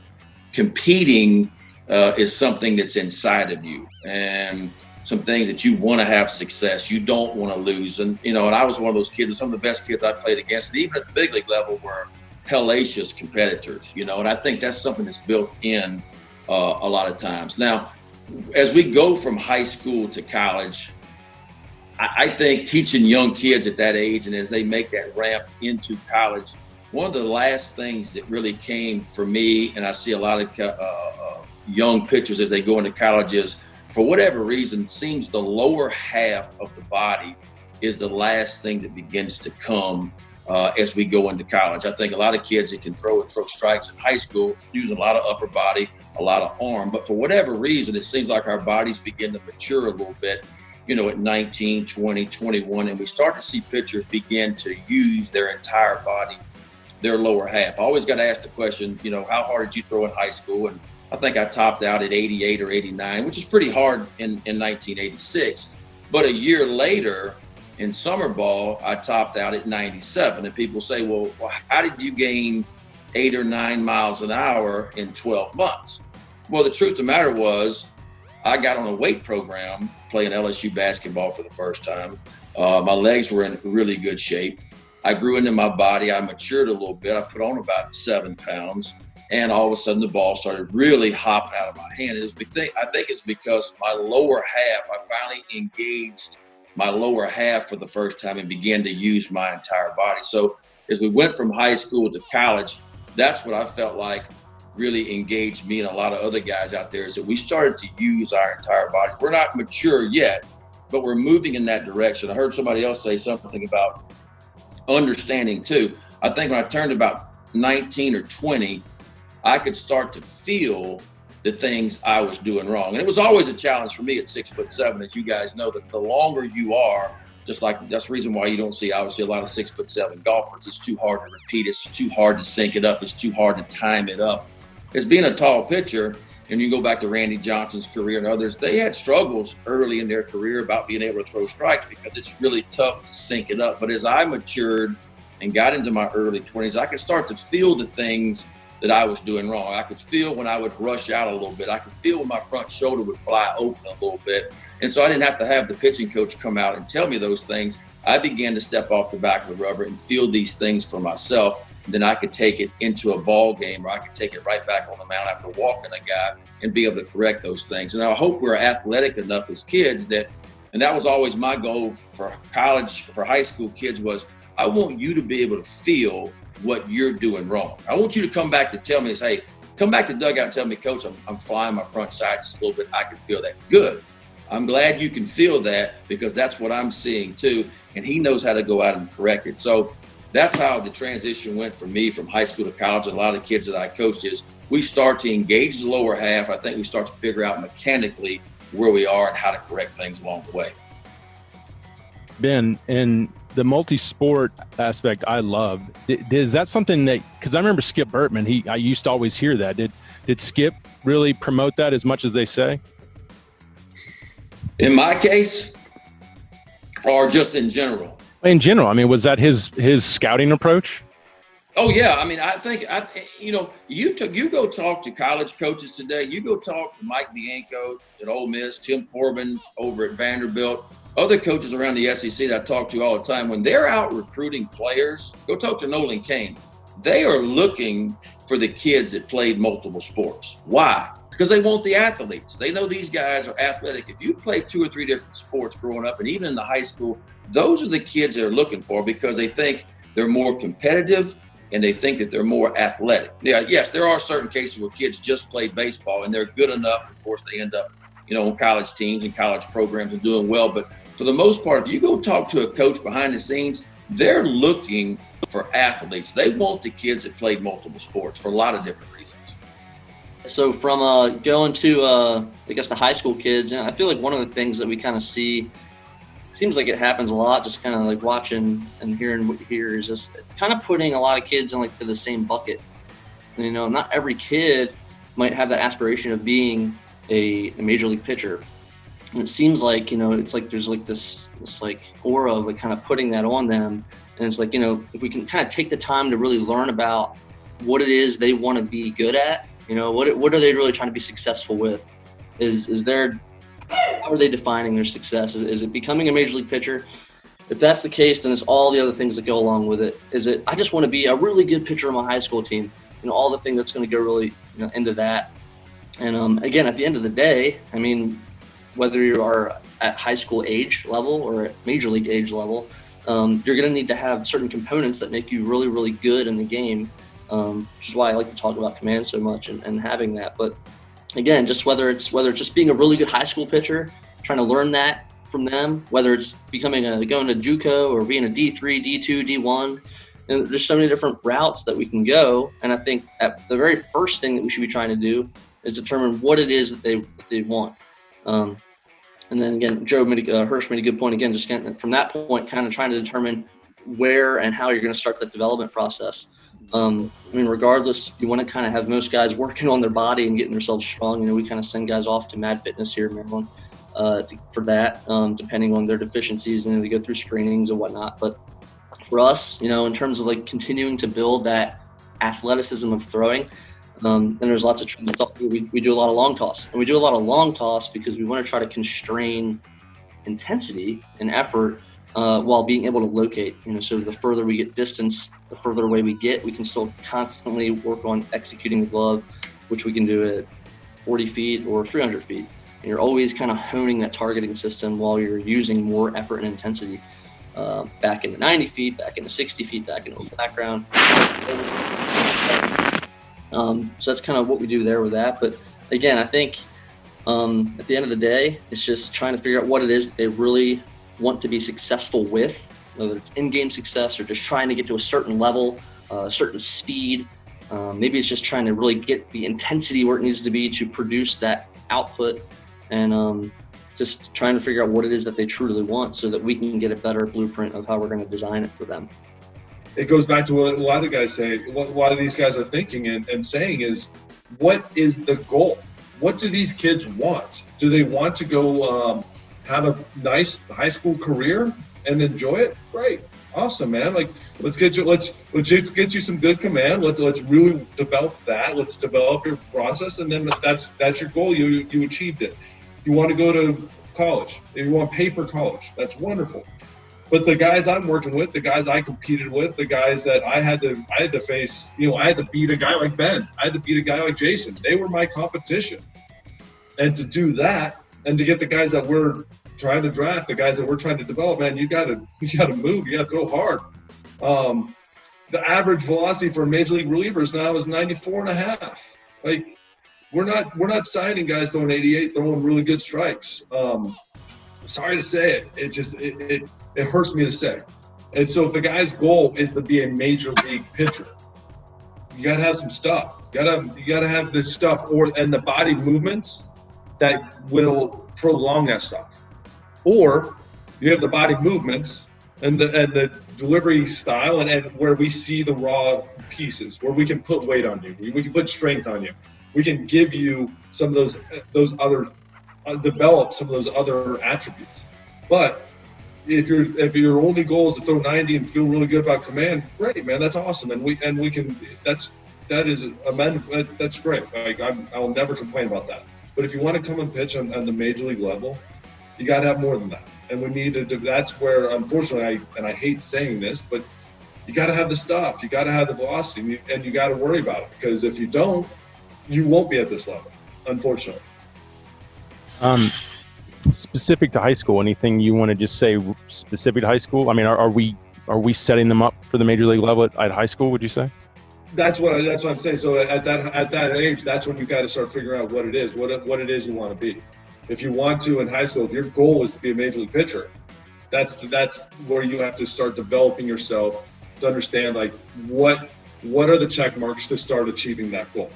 competing is something that's inside of you, and some things that you want to have success. You don't want to lose. And, and I was one of those kids, and some of the best kids I played against, even at the big league level, were hellacious competitors, and I think that's something that's built in a lot of times. Now, as we go from high school to college, I think teaching young kids at that age, and as they make that ramp into college, one of the last things that really came for me, and I see a lot of young pitchers as they go into college, is for whatever reason, seems the lower half of the body is the last thing that begins to come as we go into college. I think a lot of kids that can throw strikes in high school use a lot of upper body, a lot of arm, but for whatever reason, it seems like our bodies begin to mature a little bit, at 19, 20, 21, and we start to see pitchers begin to use their entire body, their lower half. I always got to ask the question, how hard did you throw in high school? And I think I topped out at 88 or 89, which is pretty hard in 1986. But a year later, in summer ball, I topped out at 97. And people say, well, how did you gain 8 or 9 miles an hour in 12 months? Well, the truth of the matter was, I got on a weight program playing LSU basketball for the first time. My legs were in really good shape. I grew into my body. I matured a little bit. I put on about 7 pounds. And all of a sudden, the ball started really hopping out of my hand. I think it's because my lower half, I finally engaged my lower half for the first time and began to use my entire body. So as we went from high school to college, that's what I felt like really engaged me and a lot of other guys out there, is that we started to use our entire bodies. We're not mature yet, but we're moving in that direction. I heard somebody else say something about understanding too. I think when I turned about 19 or 20, I could start to feel the things I was doing wrong. And it was always a challenge for me at 6'7", as you guys know, that the longer you are, just like that's the reason why you don't see obviously a lot of 6'7" golfers. It's too hard to repeat. It's too hard to sync it up. It's too hard to time it up. As being a tall pitcher, and you go back to Randy Johnson's career and others, they had struggles early in their career about being able to throw strikes because it's really tough to sync it up. But as I matured and got into my early 20s, I could start to feel the things that I was doing wrong. I could feel when I would rush out a little bit. I could feel when my front shoulder would fly open a little bit. And so I didn't have to have the pitching coach come out and tell me those things. I began to step off the back of the rubber and feel these things for myself. Then I could take it into a ball game, or I could take it right back on the mound after walking a guy and be able to correct those things. And I hope we're athletic enough as kids and that was always my goal for college, for high school kids, was I want you to be able to feel what you're doing wrong. I want you to come back to tell me, hey, come back to the dugout and tell me, Coach, I'm flying my front side just a little bit. I can feel that. Good. I'm glad you can feel that, because that's what I'm seeing too. And he knows how to go out and correct it. So that's how the transition went for me from high school to college. And a lot of the kids that I coached is we start to engage the lower half. I think we start to figure out mechanically where we are and how to correct things along the way. Ben, and the multi-sport aspect I love. Is that something that, because I remember Skip Bertman, I used to always hear that. Did Skip really promote that as much as they say? In my case, or just in general? In general, I mean, was that his scouting approach? Oh yeah, I mean, I think you go talk to college coaches today. You go talk to Mike Bianco at Ole Miss, Tim Corbin over at Vanderbilt, other coaches around the SEC that I talk to all the time. When they're out recruiting players, go talk to Nolan Kane. They are looking for the kids that played multiple sports. Why? Because they want the athletes. They know these guys are athletic. If you played 2 or 3 different sports growing up, and even in the high school, those are the kids they're looking for, because they think they're more competitive and they think that they're more athletic. Yeah, yes, there are certain cases where kids just play baseball and they're good enough. Of course, they end up, on college teams and college programs and doing well. But for the most part, if you go talk to a coach behind the scenes, they're looking for athletes. They want the kids that played multiple sports for a lot of different reasons. So from going to, I guess, the high school kids, I feel like one of the things that we kind of see, it seems like it happens a lot, just kind of like watching and hearing what you hear, is just kind of putting a lot of kids in to the same bucket. Not every kid might have that aspiration of being a major league pitcher. And it seems like, it's like there's like this aura of kind of putting that on them. And it's like, if we can kind of take the time to really learn about what it is they want to be good at, what are they really trying to be successful with? How are they defining their success? Is it becoming a major league pitcher? If that's the case, then it's all the other things that go along with it. Is it, I just want to be a really good pitcher on my high school team, all the things that's going to go really into that. And again, at the end of the day, I mean, whether you are at high school age level or at major league age level, you're going to need to have certain components that make you really, really good in the game, which is why I like to talk about command so much and having that. But again, just whether it's just being a really good high school pitcher, trying to learn that from them, whether it's going to JUCO or being a D3, D2, D1, and there's so many different routes that we can go. And I think the very first thing that we should be trying to do is determine what it is that they want. And then again, Hirsh made a good point again, just from that point, kind of trying to determine where and how you're going to start that development process. Regardless, you want to kind of have most guys working on their body and getting themselves strong. We kind of send guys off to Mad Fitness here in Maryland for that, depending on their deficiencies, and they go through screenings and whatnot. But for us, in terms of continuing to build that athleticism of throwing, then there's lots of stuff. We do a lot of long toss, and we do a lot of long toss because we want to try to constrain intensity and effort while being able to locate. So the further we get distance, the further away we get, we can still constantly work on executing the glove, which we can do at 40 feet or 300 feet. And you're always kind of honing that targeting system while you're using more effort and intensity. Back into 90 feet, back into 60 feet, back into a background. So that's kind of what we do there with that. But again, I think at the end of the day, it's just trying to figure out what it is that they really want to be successful with, whether it's in-game success or just trying to get to a certain level, a certain speed. Maybe it's just trying to really get the intensity where it needs to be to produce that output, and just trying to figure out what it is that they truly want so that we can get a better blueprint of how we're going to design it for them. It goes back to what a lot of guys say, what a lot of these guys are thinking and saying is, what is the goal? What do these kids want? Do they want to go have a nice high school career and enjoy it? Great. Awesome, man. Let's get you get you some good command. Let's really develop that. Let's develop your process, and then that's your goal. You achieved it. If you want to go to college, if you want to pay for college, that's wonderful. But the guys I'm working with, the guys I competed with, the guys that I had to face, I had to beat a guy like Ben. I had to beat a guy like Jason. They were my competition. And to do that, and to get the guys that we're trying to draft, the guys that we're trying to develop, man, you gotta move. You gotta throw hard. The average velocity for a major league reliever now is 94.5. Like, we're not signing guys throwing 88, throwing really good strikes. Sorry to say it. It hurts me to say. And so if the guy's goal is to be a major league pitcher, you gotta have some stuff. You gotta have this stuff and the body movements that will prolong that stuff. Or you have the body movements and the delivery style and where we see the raw pieces, where we can put weight on you, we can put strength on you, we can give you some of those other develop some of those other attributes. But if your only goal is to throw 90 and feel really good about command, great, man, that's awesome, and we can that's great. Like, I'll never complain about that. But if you want to come and pitch on the major league level, you got to have more than that. And we need to. That's where, unfortunately, I hate saying this, but you got to have the stuff. You got to have the velocity, and you got to worry about it, because if you don't, you won't be at this level, unfortunately. Specific to high school, anything you want to just say specific to high school? I mean, are we setting them up for the major league level at high school, would you say? That's what I'm saying. So at that age, that's when you got to start figuring out what it is you want to be. If you want to in high school, if your goal is to be a major league pitcher, that's where you have to start developing yourself to understand, like, what are the check marks to start achieving that goal.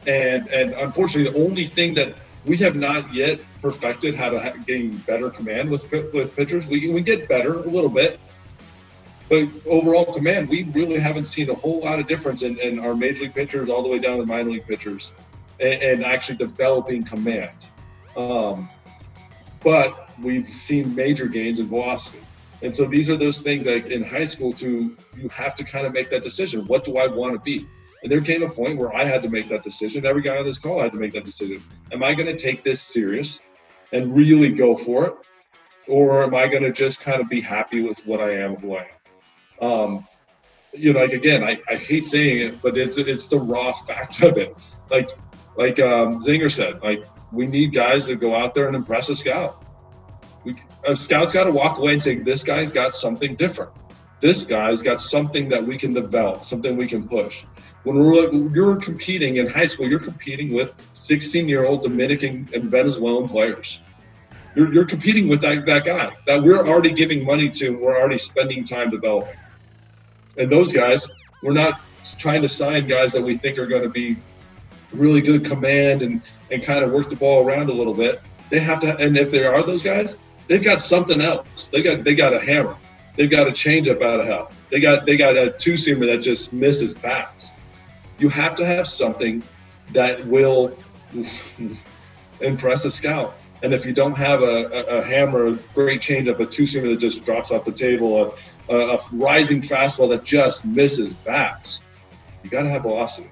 And unfortunately, the only thing that we have not yet perfected how to gain better command with pitchers. We get better a little bit, but overall command, we really haven't seen a whole lot of difference in our major league pitchers all the way down to minor league pitchers and actually developing command. But we've seen major gains in velocity. And so these are those things, like in high school, you have to kind of make that decision. What do I want to be? And there came a point where I had to make that decision. Every guy on this call had to make that decision. Am I going to take this serious and really go for it? Or am I going to just kind of be happy with what I am, who I am? Like, again, I hate saying it, but it's the raw fact of it. Like Zinger said, like, we need guys to go out there and impress a scout. A scout's got to walk away and say, this guy's got something different. This guy's got something that we can develop, something we can push. When you're competing in high school, you're competing with 16-year-old Dominican and Venezuelan players. You're competing with that guy that we're already giving money to, we're already spending time developing. And those guys, we're not trying to sign guys that we think are going to be really good command and kind of work the ball around a little bit. They have to, and if there are those guys, they've got something else. They got a hammer. They've got a changeup out of hell. They got a two-seamer that just misses bats. You have to have something that will impress a scout. And if you don't have a hammer, a great changeup, a two-seamer that just drops off the table, a rising fastball that just misses bats, you got to have velocity.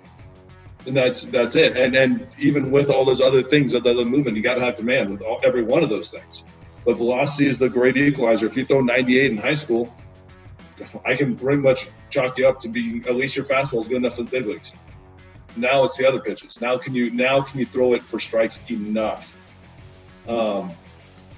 And that's it. And even with all those other things, the movement, you got to have command with every one of those things. But velocity is the great equalizer. If you throw 98 in high school, I can pretty much chalk you up to be at least your fastball is good enough for the big leagues. Now it's the other pitches. Now can you throw it for strikes enough? Again,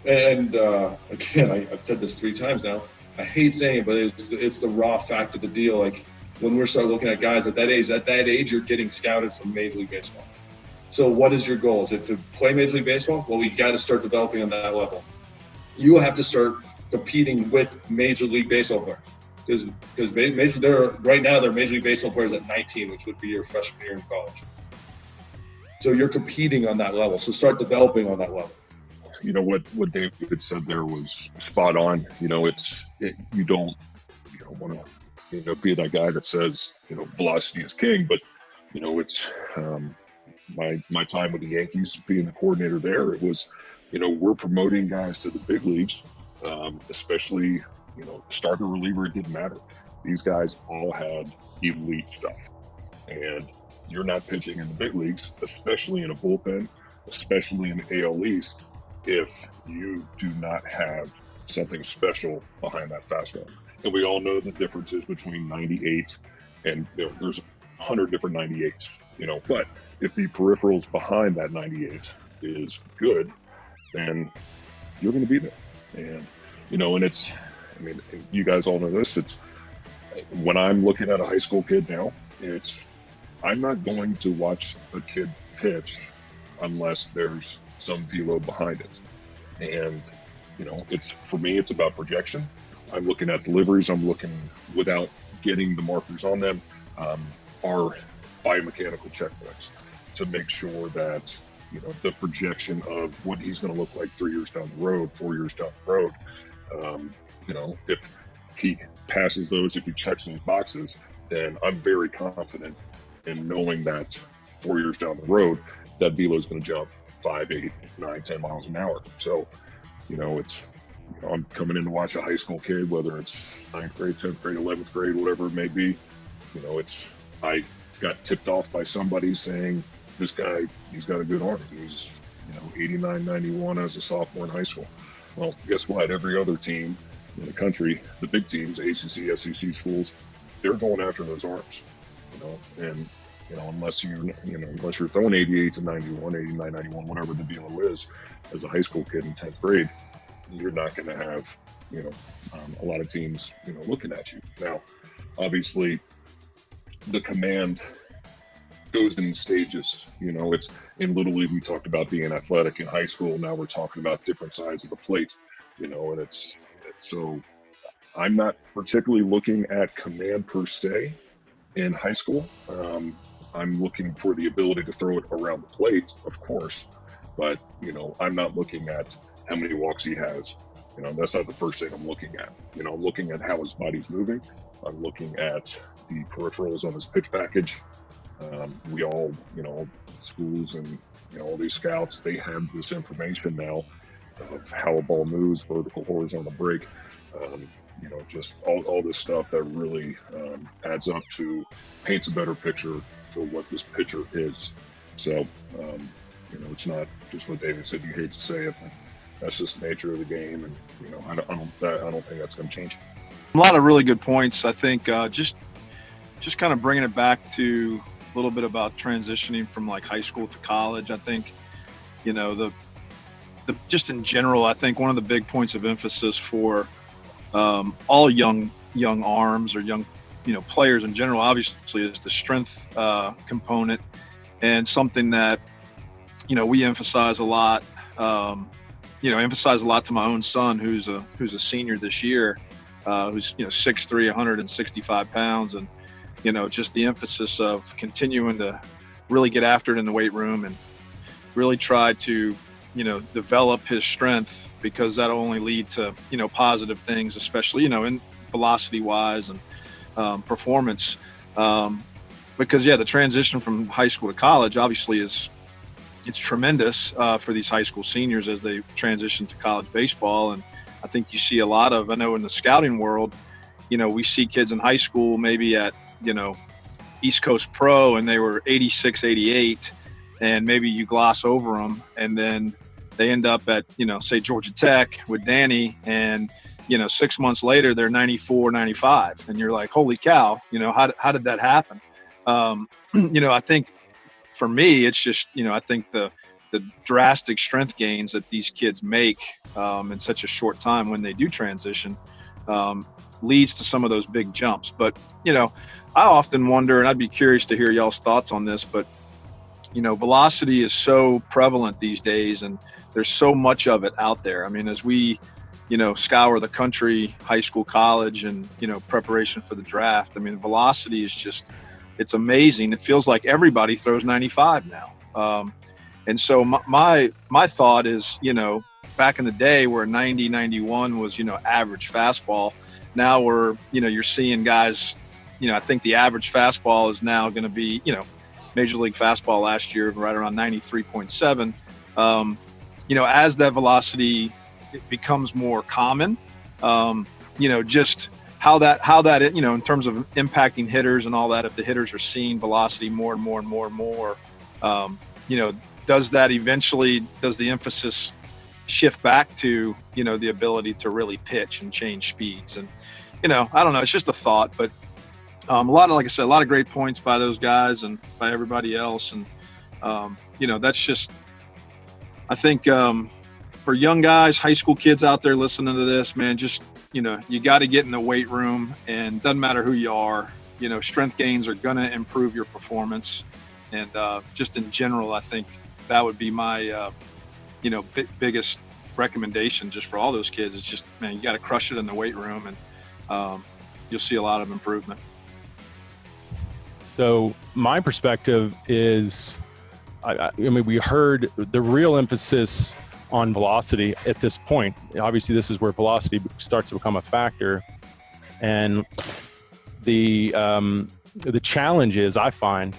I've said this 3 times now. I hate saying it, but it's the raw fact of the deal. Like, when we're starting looking at guys at that age, you're getting scouted from Major League Baseball. So what is your goal? Is it to play Major League Baseball? Well, we got to start developing on that level. You have to start competing with Major League Baseball players. Because right now they're Major League Baseball players at 19, which would be your freshman year in college. So you're competing on that level. So start developing on that level. You know what David said there was spot on. You don't want to be that guy that says velocity is king, but it's my time with the Yankees being the coordinator there. It was we're promoting guys to the big leagues, especially starter reliever. It didn't matter. These guys all had elite stuff, and you're not pitching in the big leagues, especially in a bullpen, especially in the AL East, if you do not have something special behind that fastball. And we all know the differences between 98 and there's 100 different 98s, but if the peripherals behind that 98 is good, then you're going to be there. And, and you guys all know this. It's when I'm looking at a high school kid now, I'm not going to watch a kid pitch unless there's some velo behind it. And, for me, it's about projection. I'm looking at deliveries. I'm looking, without getting the markers on them, our biomechanical checkpoints to make sure that, the projection of what he's going to look like 3 years down the road, 4 years down the road, if he passes those, if he checks those boxes, then I'm very confident in knowing that 4 years down the road, that velo is going to jump 5, 8, 9, 10 miles an hour. So, I'm coming in to watch a high school kid, whether it's 9th grade, 10th grade, 11th grade, whatever it may be. I got tipped off by somebody saying, this guy, he's got a good arm. He's, 89, 91 as a sophomore in high school. Well, guess what? Every other team in the country, the big teams, ACC, SEC schools, they're going after those arms, and, unless you're throwing 88 to 91, 89, 91, whatever the deal is, as a high school kid in 10th grade, you're not going to have, a lot of teams, looking at you. Now, obviously, the command goes in stages. It's in Little League, we talked about being athletic. In high school, now we're talking about different sides of the plate, and so I'm not particularly looking at command per se in high school. I'm looking for the ability to throw it around the plate, of course, but I'm not looking at how many walks he has. That's not the first thing I'm looking at. I'm looking at how his body's moving. I'm looking at the peripherals on his pitch package. We all, schools and all these scouts, they have this information now of how a ball moves, vertical, horizontal break. Just all this stuff that really adds up to, paints a better picture for what this pitcher is. So, it's not just what David said. You hate to say it, but that's just the nature of the game, and I don't think that's going to change. A lot of really good points. I think just kind of bringing it back to a little bit about transitioning from like high school to college. I think the just in general, I think one of the big points of emphasis for all young arms or young players in general, obviously, is the strength component, and something that we emphasize a lot. Emphasize a lot to my own son, who's a senior this year, who's 6'3", 165 pounds, and just the emphasis of continuing to really get after it in the weight room and really try to develop his strength, because that'll only lead to positive things, especially in velocity wise and performance. Because the transition from high school to college obviously it's tremendous for these high school seniors as they transition to college baseball. And I think you see a lot of, I know in the scouting world, we see kids in high school maybe at, East Coast Pro, and they were 86, 88, and maybe you gloss over them, and then they end up at, say Georgia Tech with Danny, and, 6 months later, they're 94, 95. And you're like, holy cow, how did that happen? I think, for me, it's just, I think the drastic strength gains that these kids make in such a short time when they do transition leads to some of those big jumps. But, I often wonder, and I'd be curious to hear y'all's thoughts on this, but, velocity is so prevalent these days, and there's so much of it out there. I mean, as we, scour the country, high school, college, and, preparation for the draft, I mean, velocity is just, it's amazing. It feels like everybody throws 95 now. And so my thought is, back in the day where 90, 91 was, average fastball, now we're, you're seeing guys, I think the average fastball is now going to be, Major League fastball last year, right around 93.7. As that velocity becomes more common, just how that in terms of impacting hitters and all that, if the hitters are seeing velocity more and more and more and more, does the emphasis shift back to the ability to really pitch and change speeds? And I don't know, it's just a thought, but like I said, a lot of great points by those guys and by everybody else, and that's just, I think for young guys, high school kids out there listening to this, man, just you got to get in the weight room, and doesn't matter who you are, strength gains are going to improve your performance. And just in general, I think that would be my, biggest recommendation just for all those kids. Is just, man, you got to crush it in the weight room, and you'll see a lot of improvement. So my perspective is, I mean, we heard the real emphasis on velocity at this point. Obviously, this is where velocity starts to become a factor. And the challenge is, I find,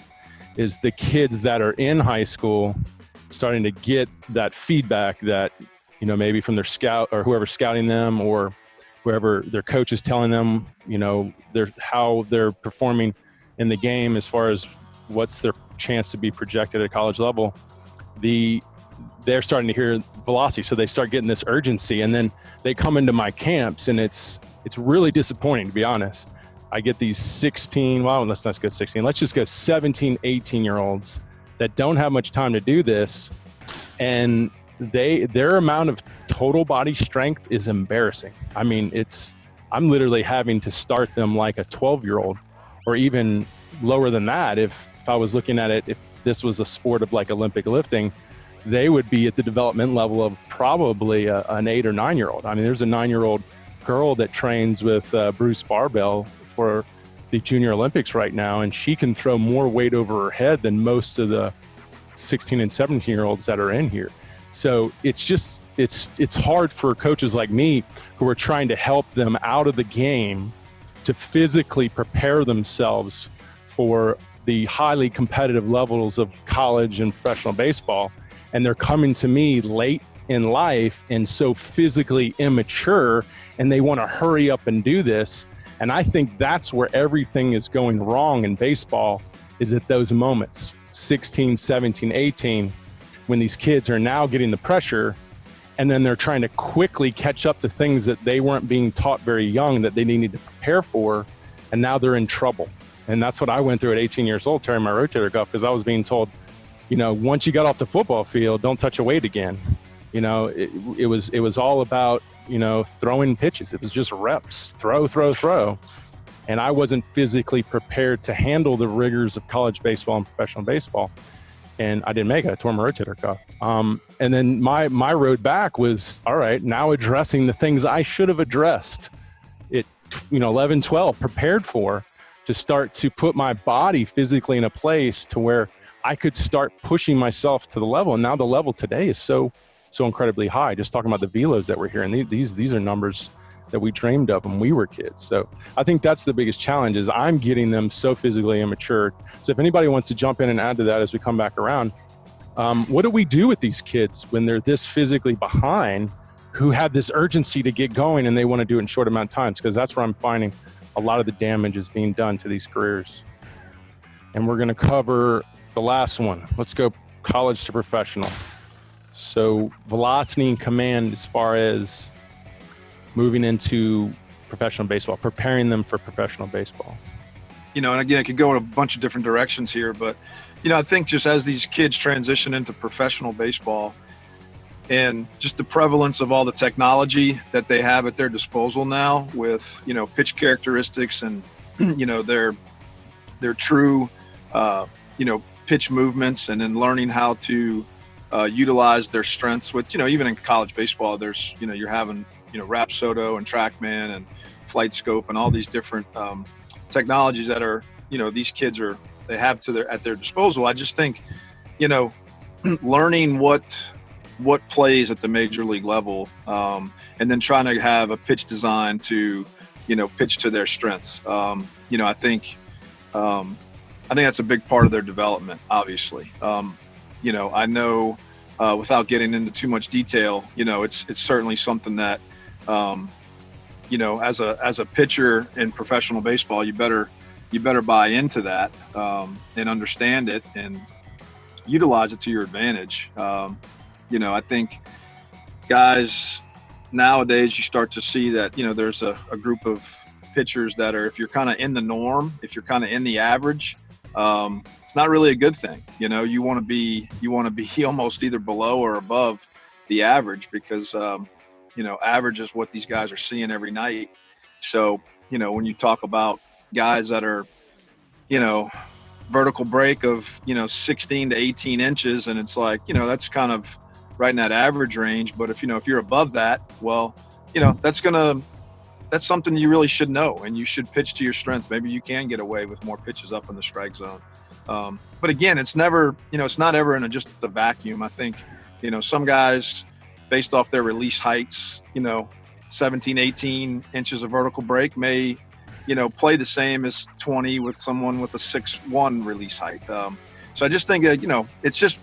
is the kids that are in high school starting to get that feedback that, maybe from their scout or whoever's scouting them, or whoever their coach is telling them, how they're performing in the game as far as what's their chance to be projected at a college level. They're starting to hear velocity, so they start getting this urgency, and then they come into my camps, and it's really disappointing, to be honest. I get these 16, well, let's not go 16, let's just go 17, 18-year-olds that don't have much time to do this, and their amount of total body strength is embarrassing. I mean, I'm literally having to start them like a 12-year-old, or even lower than that. If I was looking at it, if this was a sport of like Olympic lifting, they would be at the development level of probably an 8 or 9-year-old. I mean, there's a 9-year-old girl that trains with Bruce Barbell for the Junior Olympics right now, and she can throw more weight over her head than most of the 16 and 17-year-olds that are in here. So it's hard for coaches like me who are trying to help them out of the game to physically prepare themselves for the highly competitive levels of college and professional baseball. And they're coming to me late in life and so physically immature, and they want to hurry up and do this. And I think that's where everything is going wrong in baseball, is at those moments, 16, 17, 18, when these kids are now getting the pressure, and then they're trying to quickly catch up to things that they weren't being taught very young that they needed to prepare for, and now they're in trouble. And that's what I went through at 18 years old, tearing my rotator cuff, because I was being told, once you got off the football field, don't touch a weight again. It was all about, throwing pitches. It was just reps, throw. And I wasn't physically prepared to handle the rigors of college baseball and professional baseball. And I didn't make it. I tore my rotator cuff. And then my road back was, all right, now addressing the things I should have addressed at 11, 12, prepared for, to start to put my body physically in a place to where I could start pushing myself to the level. And now the level today is so incredibly high. Just talking about the velos that we're hearing, these are numbers that we dreamed of when we were kids. So I think that's the biggest challenge, is I'm getting them so physically immature. So if anybody wants to jump in and add to that as we come back around, what do we do with these kids when they're this physically behind, who have this urgency to get going and they want to do it in short amount of times? Because that's where I'm finding a lot of the damage is being done to these careers. And we're going to cover the last one. Let's go college to professional. So velocity and command as far as moving into professional baseball, preparing them for professional baseball. And again, it could go in a bunch of different directions here, but, I think just as these kids transition into professional baseball, and just the prevalence of all the technology that they have at their disposal now with, pitch characteristics and, their true, pitch movements, and then learning how to utilize their strengths with, even in college baseball, there's, you're having, Rapsodo and TrackMan and Flight Scope and all these different technologies that are, these kids they have at their disposal. I just think, learning what plays at the major league level, and then trying to have a pitch design to, pitch to their strengths. I think that's a big part of their development, obviously. I know, without getting into too much detail, it's certainly something that, as a pitcher in professional baseball, you better buy into that, and understand it and utilize it to your advantage. I think guys nowadays, you start to see that, there's a group of pitchers that are, if you're kind of in the norm, if you're kind of in the average, it's not really a good thing. You want to be almost either below or above the average, because, average is what these guys are seeing every night. So, when you talk about guys that are, vertical break of 16 to 18 inches, and it's like that's kind of right in that average range. But if you're above that, well, that's something you really should know, and you should pitch to your strengths. Maybe you can get away with more pitches up in the strike zone. But again, it's never, it's not ever in just a vacuum. I think, some guys, based off their release heights, 17, 18 inches of vertical break may, play the same as 20 with someone with a 6'1" release height. So I just think that, it's just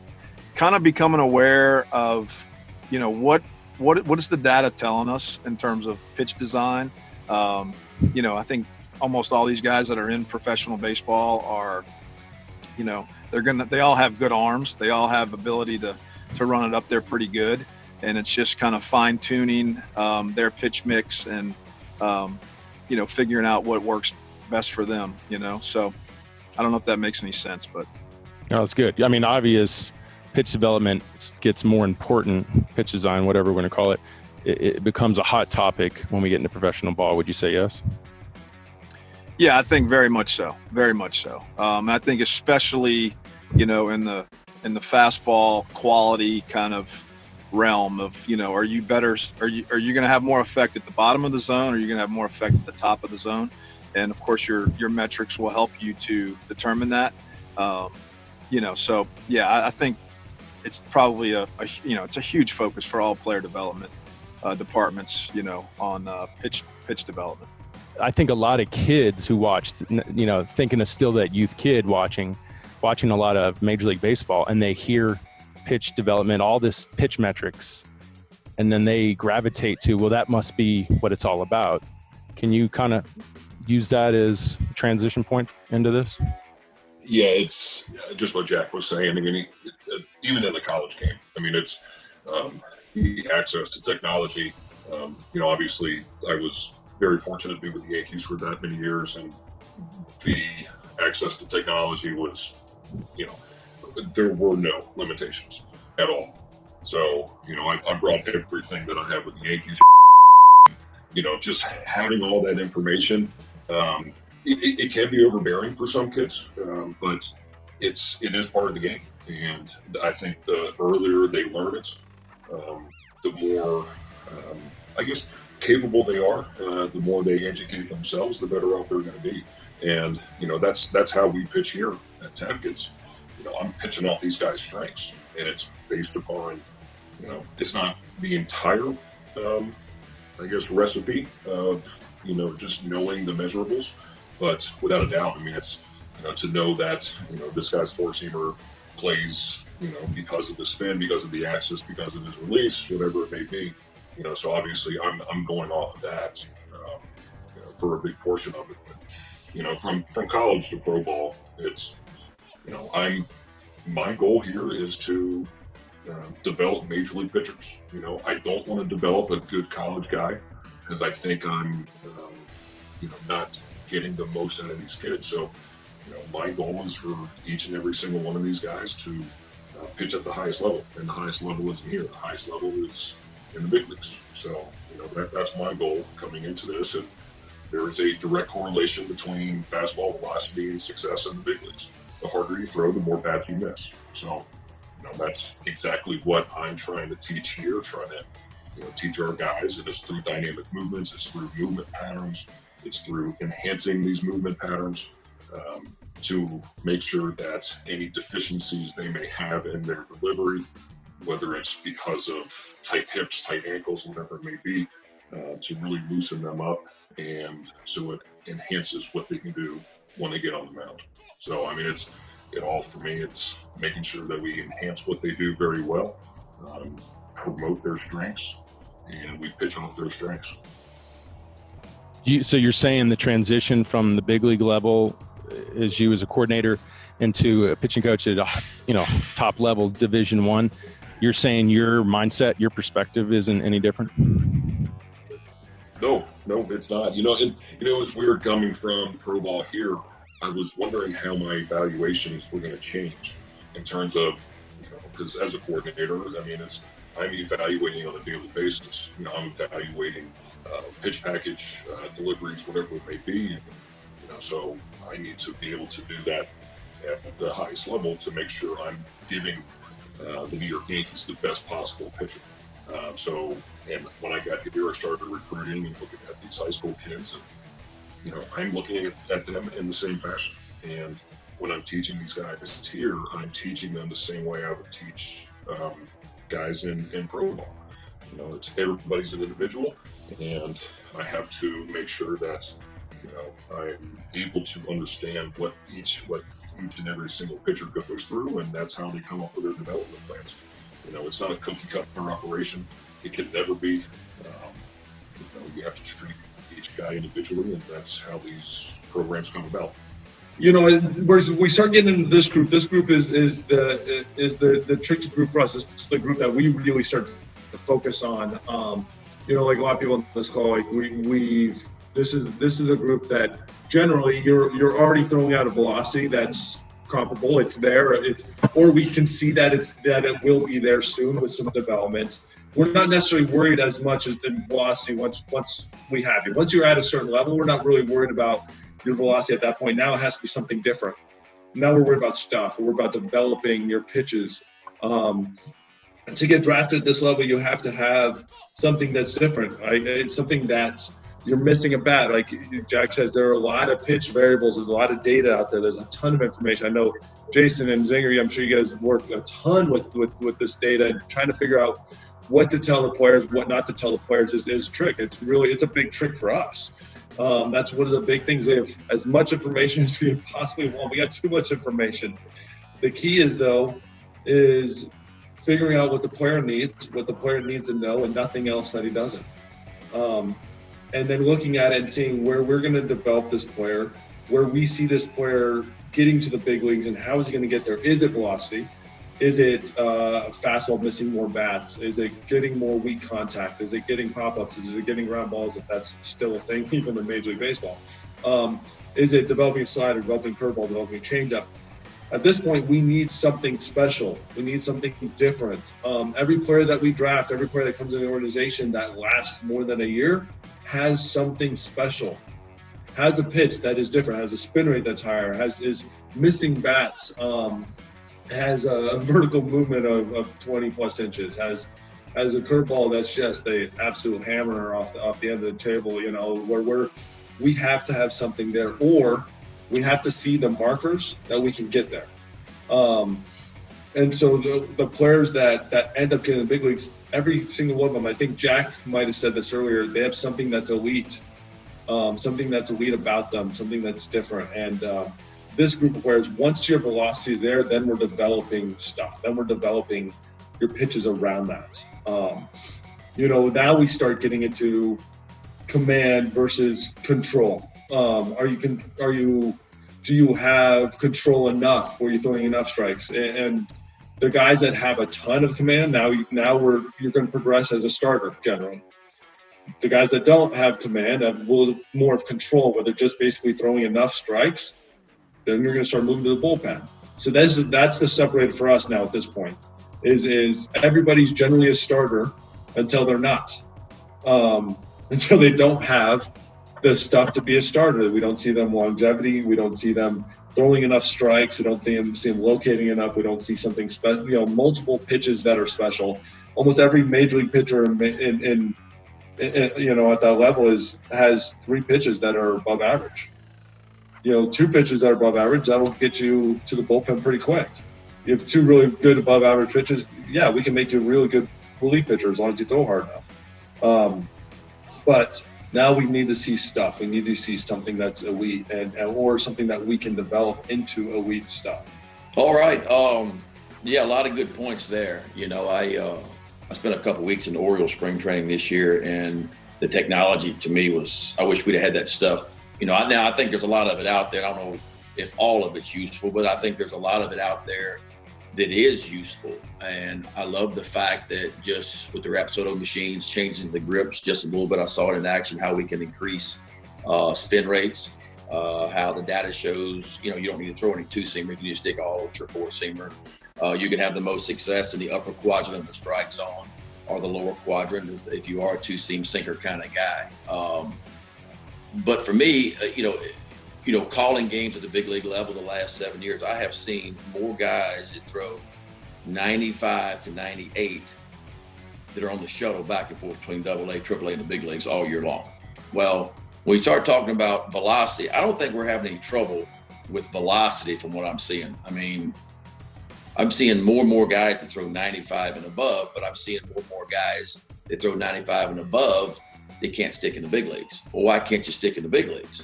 kind of becoming aware of, what is the data telling us in terms of pitch design. I think almost all these guys that are in professional baseball are, they all have good arms. They all have ability to run it up there pretty good. And it's just kind of fine tuning their pitch mix and, figuring out what works best for them, So I don't know if that makes any sense, but. No, that's good. I mean, obvious pitch development gets more important, pitch design, whatever we're going to call it. It becomes a hot topic when we get into professional ball. Would you say yes? Yeah, I think very much so. Very much so. I think especially, in the fastball quality kind of realm of, are you going to have more effect at the bottom of the zone, or are you going to have more effect at the top of the zone? And of course your metrics will help you to determine that. So yeah, I think it's probably it's a huge focus for all player development departments, on pitch development. I think a lot of kids who watch, thinking of still that youth kid watching a lot of Major League Baseball, and they hear pitch development, all this pitch metrics, and then they gravitate to, well, that must be what it's all about. Can you kind of use that as a transition point into this? Yeah, it's just what Jack was saying. I mean, even in the college game, I mean, it's the access to technology. Obviously, I was very fortunate to be with the Yankees for that many years, and the access to technology was, there were no limitations at all. So, I brought everything that I have with the Yankees. Just having all that information. It can be overbearing for some kids, but it is part of the game. And I think the earlier they learn it, the more, capable they are, the more they educate themselves, the better off they're going to be. And, that's how we pitch here at Tompkins. I'm pitching off these guys' strengths, and it's based upon, it's not the entire, recipe of, just knowing the measurables. But without a doubt, I mean, it's, to know that, this guy's four-seamer plays, because of the spin, because of the axis, because of his release, whatever it may be. So obviously I'm going off of that for a big portion of it. But, from college to pro ball, it's, my goal here is to develop major league pitchers. I don't want to develop a good college guy because I think I'm, not getting the most out of these kids. So, my goal is for each and every single one of these guys to pitch at the highest level, and the highest level isn't here. The highest level is in the big leagues. So, that's my goal coming into this. And there is a direct correlation between fastball velocity and success in the big leagues. The harder you throw, the more bats you miss. So, that's exactly what I'm trying to teach here, trying to, teach our guys. It is through dynamic movements, it's through movement patterns, it's through enhancing these movement patterns to make sure that any deficiencies they may have in their delivery, whether it's because of tight hips, tight ankles, whatever it may be, to really loosen them up, and so it enhances what they can do when they get on the mound. So, I mean, it's making sure that we enhance what they do very well, promote their strengths, and we pitch off their strengths. So you're saying the transition from the big league level as you as a coordinator into a pitching coach at top level Division I, you're saying your mindset, your perspective isn't any different? No, it's not. It's weird coming from pro ball here. I was wondering how my evaluations were going to change in terms of, because as a coordinator, I mean, I'm evaluating on a daily basis. I'm evaluating pitch package, deliveries, whatever it may be. So I need to be able to do that at the highest level to make sure I'm giving the New York Yankees the best possible pitcher. And when I got here, I started recruiting and looking at these high school kids, and I'm looking at them in the same fashion. And when I'm teaching these guys here, I'm teaching them the same way I would teach guys in pro ball. It's everybody's an individual, and I have to make sure that I'm able to understand what each and every single pitcher goes through, and that's how they come up with their development plans. It's not a cookie cutter operation. It can never be. You have to treat each guy individually, and that's how these programs come about. We start getting into this group. This group is the tricky group for us. It's the group that we really start to focus on. Like a lot of people on this call, like this is a group that generally you're already throwing out a velocity that's comparable. It's there, or we can see that it will be there soon with some development. We're not necessarily worried as much as the velocity once we have you. Once you're at a certain level, we're not really worried about your velocity at that point. Now it has to be something different. Now we're worried about stuff. We're about developing your pitches. And to get drafted at this level, you have to have something that's different, right? It's something that you're missing a bat. Like Jack says, there are a lot of pitch variables. There's a lot of data out there. There's a ton of information. I know Jason and Zinger, I'm sure you guys work a ton with this data and trying to figure out what to tell the players, what not to tell the players is a trick. It's a big trick for us. That's one of the big things. We have as much information as we possibly want. We got too much information. The key is figuring out what the player needs to know, and nothing else that he doesn't. And then looking at it and seeing where we're going to develop this player, where we see this player getting to the big leagues, and how is he going to get there? Is it velocity? Is it fastball missing more bats? Is it getting more weak contact? Is it getting pop-ups? Is it getting ground balls, if that's still a thing, even in Major League Baseball? Is it developing a slider, developing curveball, developing changeup? At this point, we need something special. We need something different. Every player that we draft, every player that comes in the organization that lasts more than a year has something special, has a pitch that is different, has a spin rate that's higher, is missing bats, has a vertical movement of 20 plus inches, has a curveball that's just a absolute hammer off the end of the table, where we have to have something there, or we have to see the markers that we can get there. And so the players that end up getting the big leagues, every single one of them, I think Jack might have said this earlier, they have something that's elite, something that's elite about them, something that's different. And this group of players, once your velocity is there, then we're developing stuff. Then we're developing your pitches around that. Now we start getting into command versus control. Do you have control enough where you're throwing enough strikes? And the guys that have a ton of command, now you're going to progress as a starter generally. The guys that don't have command have a little more of control, where they're just basically throwing enough strikes, then you're going to start moving to the bullpen. So that's the separator for us now at this point, is everybody's generally a starter until they're not, until they don't have the stuff to be a starter. We don't see them longevity. We don't see them throwing enough strikes. We don't see them locating enough. We don't see something special, multiple pitches that are special. Almost every major league pitcher in at that level has 3 pitches that are above average. 2 pitches that are above average, that'll get you to the bullpen pretty quick. You have 2 really good above average pitches, yeah, we can make you a really good relief pitcher as long as you throw hard enough. But now we need to see stuff. We need to see something that's elite, or something that we can develop into elite stuff. All right. Yeah, a lot of good points there. I spent a couple weeks in the Orioles spring training this year, and the technology to me was, I wish we'd have had that stuff. Now I think there's a lot of it out there. I don't know if all of it's useful, but I think there's a lot of it out there that is useful. And I love the fact that just with the Rapsodo machines, changing the grips just a little bit, I saw it in action, how we can increase spin rates, how the data shows, you don't need to throw any 2-seamer, you can just stick all ultra 4-seamer. You can have the most success in the upper quadrant of the strike zone or the lower quadrant if you are a 2-seam sinker kind of guy. But for me, calling games at the big league level the last 7 years, I have seen more guys that throw 95 to 98 that are on the shuttle back and forth between AA, AAA, and the big leagues all year long. Well, when we start talking about velocity, I don't think we're having any trouble with velocity from what I'm seeing. I mean, I'm seeing more and more guys that throw 95 and above, but I'm seeing more and more guys that throw 95 and above that can't stick in the big leagues. Well, why can't you stick in the big leagues?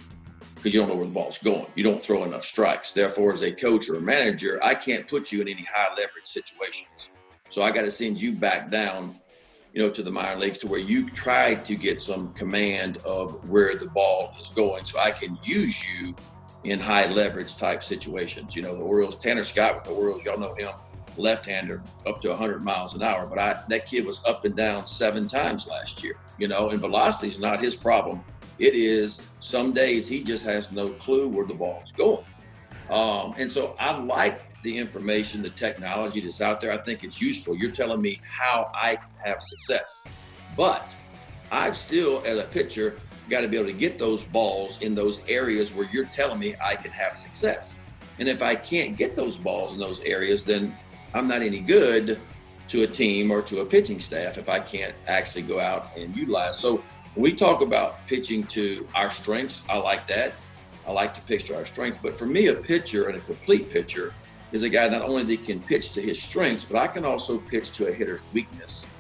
Because you don't know where the ball's going. You don't throw enough strikes. Therefore, as a coach or a manager, I can't put you in any high leverage situations. So I got to send you back down, to the minor leagues to where you try to get some command of where the ball is going so I can use you in high leverage type situations. The Orioles, Tanner Scott with the Orioles, y'all know him, left-hander up to 100 miles an hour, but that kid was up and down 7 times last year, and velocity is not his problem. It is some days he just has no clue where the ball is going. And so I like the information, the technology that's out there. I think it's useful. You're telling me how I have success. But I've still, as a pitcher, got to be able to get those balls in those areas where you're telling me I can have success. And if I can't get those balls in those areas, then I'm not any good to a team or to a pitching staff if I can't actually go out and utilize. So when we talk about pitching to our strengths, I like that. I like to pitch to our strengths. But for me, a pitcher and a complete pitcher is a guy not only that can pitch to his strengths, but I can also pitch to a hitter's weakness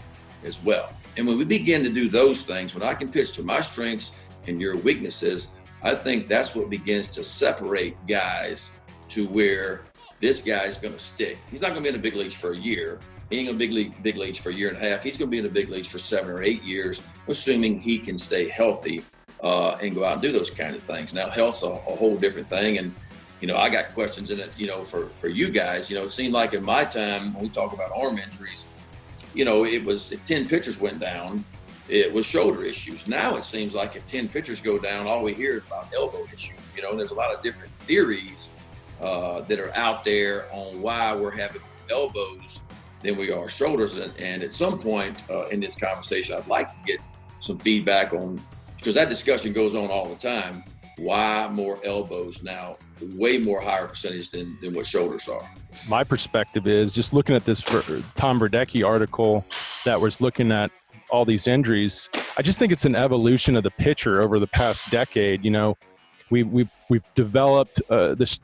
as well. And when we begin to do those things, when I can pitch to my strengths and your weaknesses, I think that's what begins to separate guys to where this guy's going to stick. He's not going to be in the big leagues for a year. He ain't going to be big leagues for a year and a half. He's going to be in the big leagues for 7 or 8 years, assuming he can stay healthy and go out and do those kind of things. Now, health's a whole different thing. And, I got questions in it, for you guys. It seemed like in my time, when we talk about arm injuries, it was if 10 pitchers went down, it was shoulder issues. Now it seems like if 10 pitchers go down, all we hear is about elbow issues. And there's a lot of different theories that are out there on why we're having elbows than we are shoulders. And at some point in this conversation, I'd like to get some feedback on, because that discussion goes on all the time, why more elbows now, way more higher percentage than what shoulders are. My perspective is just looking at this Tom Verdecki article that was looking at all these injuries. I just think it's an evolution of the pitcher over the past decade. We've developed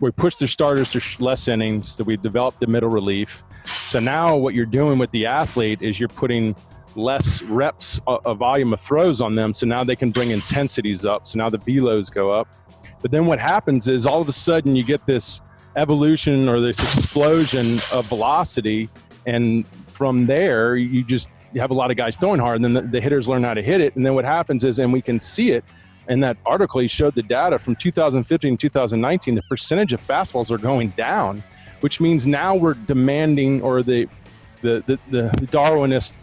we pushed the starters to less innings, so we've developed the middle relief. So now what you're doing with the athlete is you're putting less reps, a volume of throws on them. So now they can bring intensities up. So now the velos go up. But then what happens is all of a sudden you get this evolution or this explosion of velocity. And from there, you have a lot of guys throwing hard, and then the hitters learn how to hit it. And then what happens is, and we can see it in that article, he showed the data from 2015 and 2019, the percentage of fastballs are going down, which means now we're demanding, or the Darwinist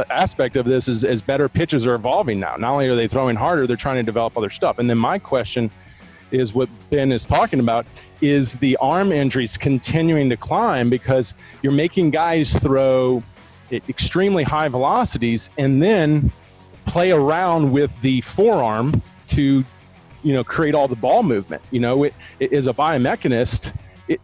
aspect of this is as better pitchers are evolving now. Not only are they throwing harder, they're trying to develop other stuff. And then my question is what Ben is talking about, is the arm injuries continuing to climb because you're making guys throw at extremely high velocities and then play around with the forearm to, create all the ball movement. It as a biomechanist,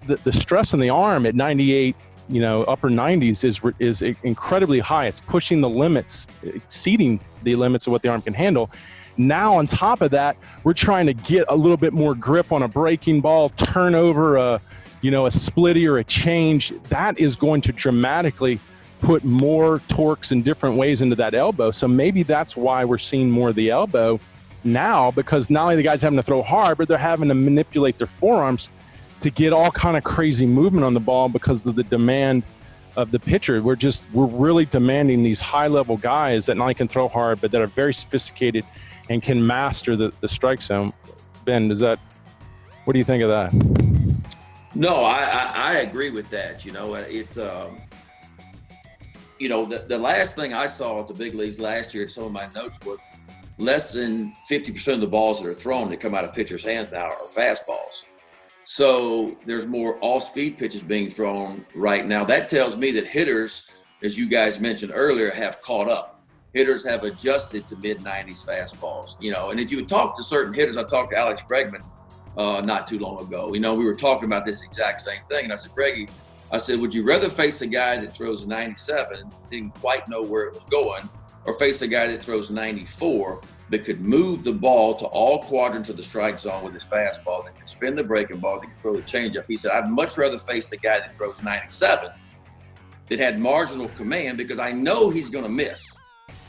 the stress on the arm at 98, upper 90s is incredibly high. It's pushing the limits, exceeding the limits of what the arm can handle. Now, on top of that, we're trying to get a little bit more grip on a breaking ball, turn over a splitty or a change. That is going to dramatically put more torques in different ways into that elbow. So maybe that's why we're seeing more of the elbow now, because not only the guys having to throw hard, but they're having to manipulate their forearms to get all kind of crazy movement on the ball because of the demand of the pitcher. We're really demanding these high-level guys that not only can throw hard, but that are very sophisticated and can master the strike zone. Ben, what do you think of that? No, I agree with that. The last thing I saw at the big leagues last year in some of my notes was less than 50% of the balls that are thrown that come out of pitchers' hands now are fastballs. So there's more off-speed pitches being thrown right now. That tells me that hitters, as you guys mentioned earlier, have caught up. Hitters have adjusted to mid-90s fastballs, And if you would talk to certain hitters, I talked to Alex Bregman not too long ago. We were talking about this exact same thing. And I said, Greggy, I said, would you rather face a guy that throws 97, didn't quite know where it was going, or face a guy that throws 94, that could move the ball to all quadrants of the strike zone with his fastball, that could spin the breaking ball, that could throw the changeup? He said, I'd much rather face the guy that throws 97, that had marginal command, because I know he's going to miss.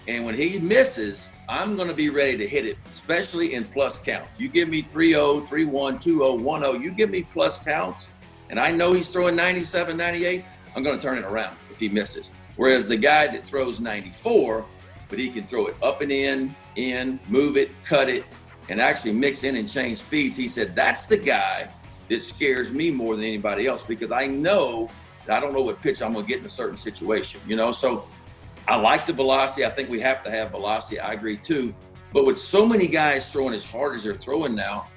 And when he misses, I'm going to be ready to hit it, especially in plus counts. You give me 3-0, 3-1, 2-0, 1-0, you give me plus counts, and I know he's throwing 97, 98, I'm going to turn it around if he misses. Whereas the guy that throws 94, but he can throw it up and in, move it, cut it, and actually mix in and change speeds. He said, that's the guy that scares me more than anybody else, because I know that I don't know what pitch I'm going to get in a certain situation, So I like the velocity. I think we have to have velocity. I agree too. But with so many guys throwing as hard as they're throwing now,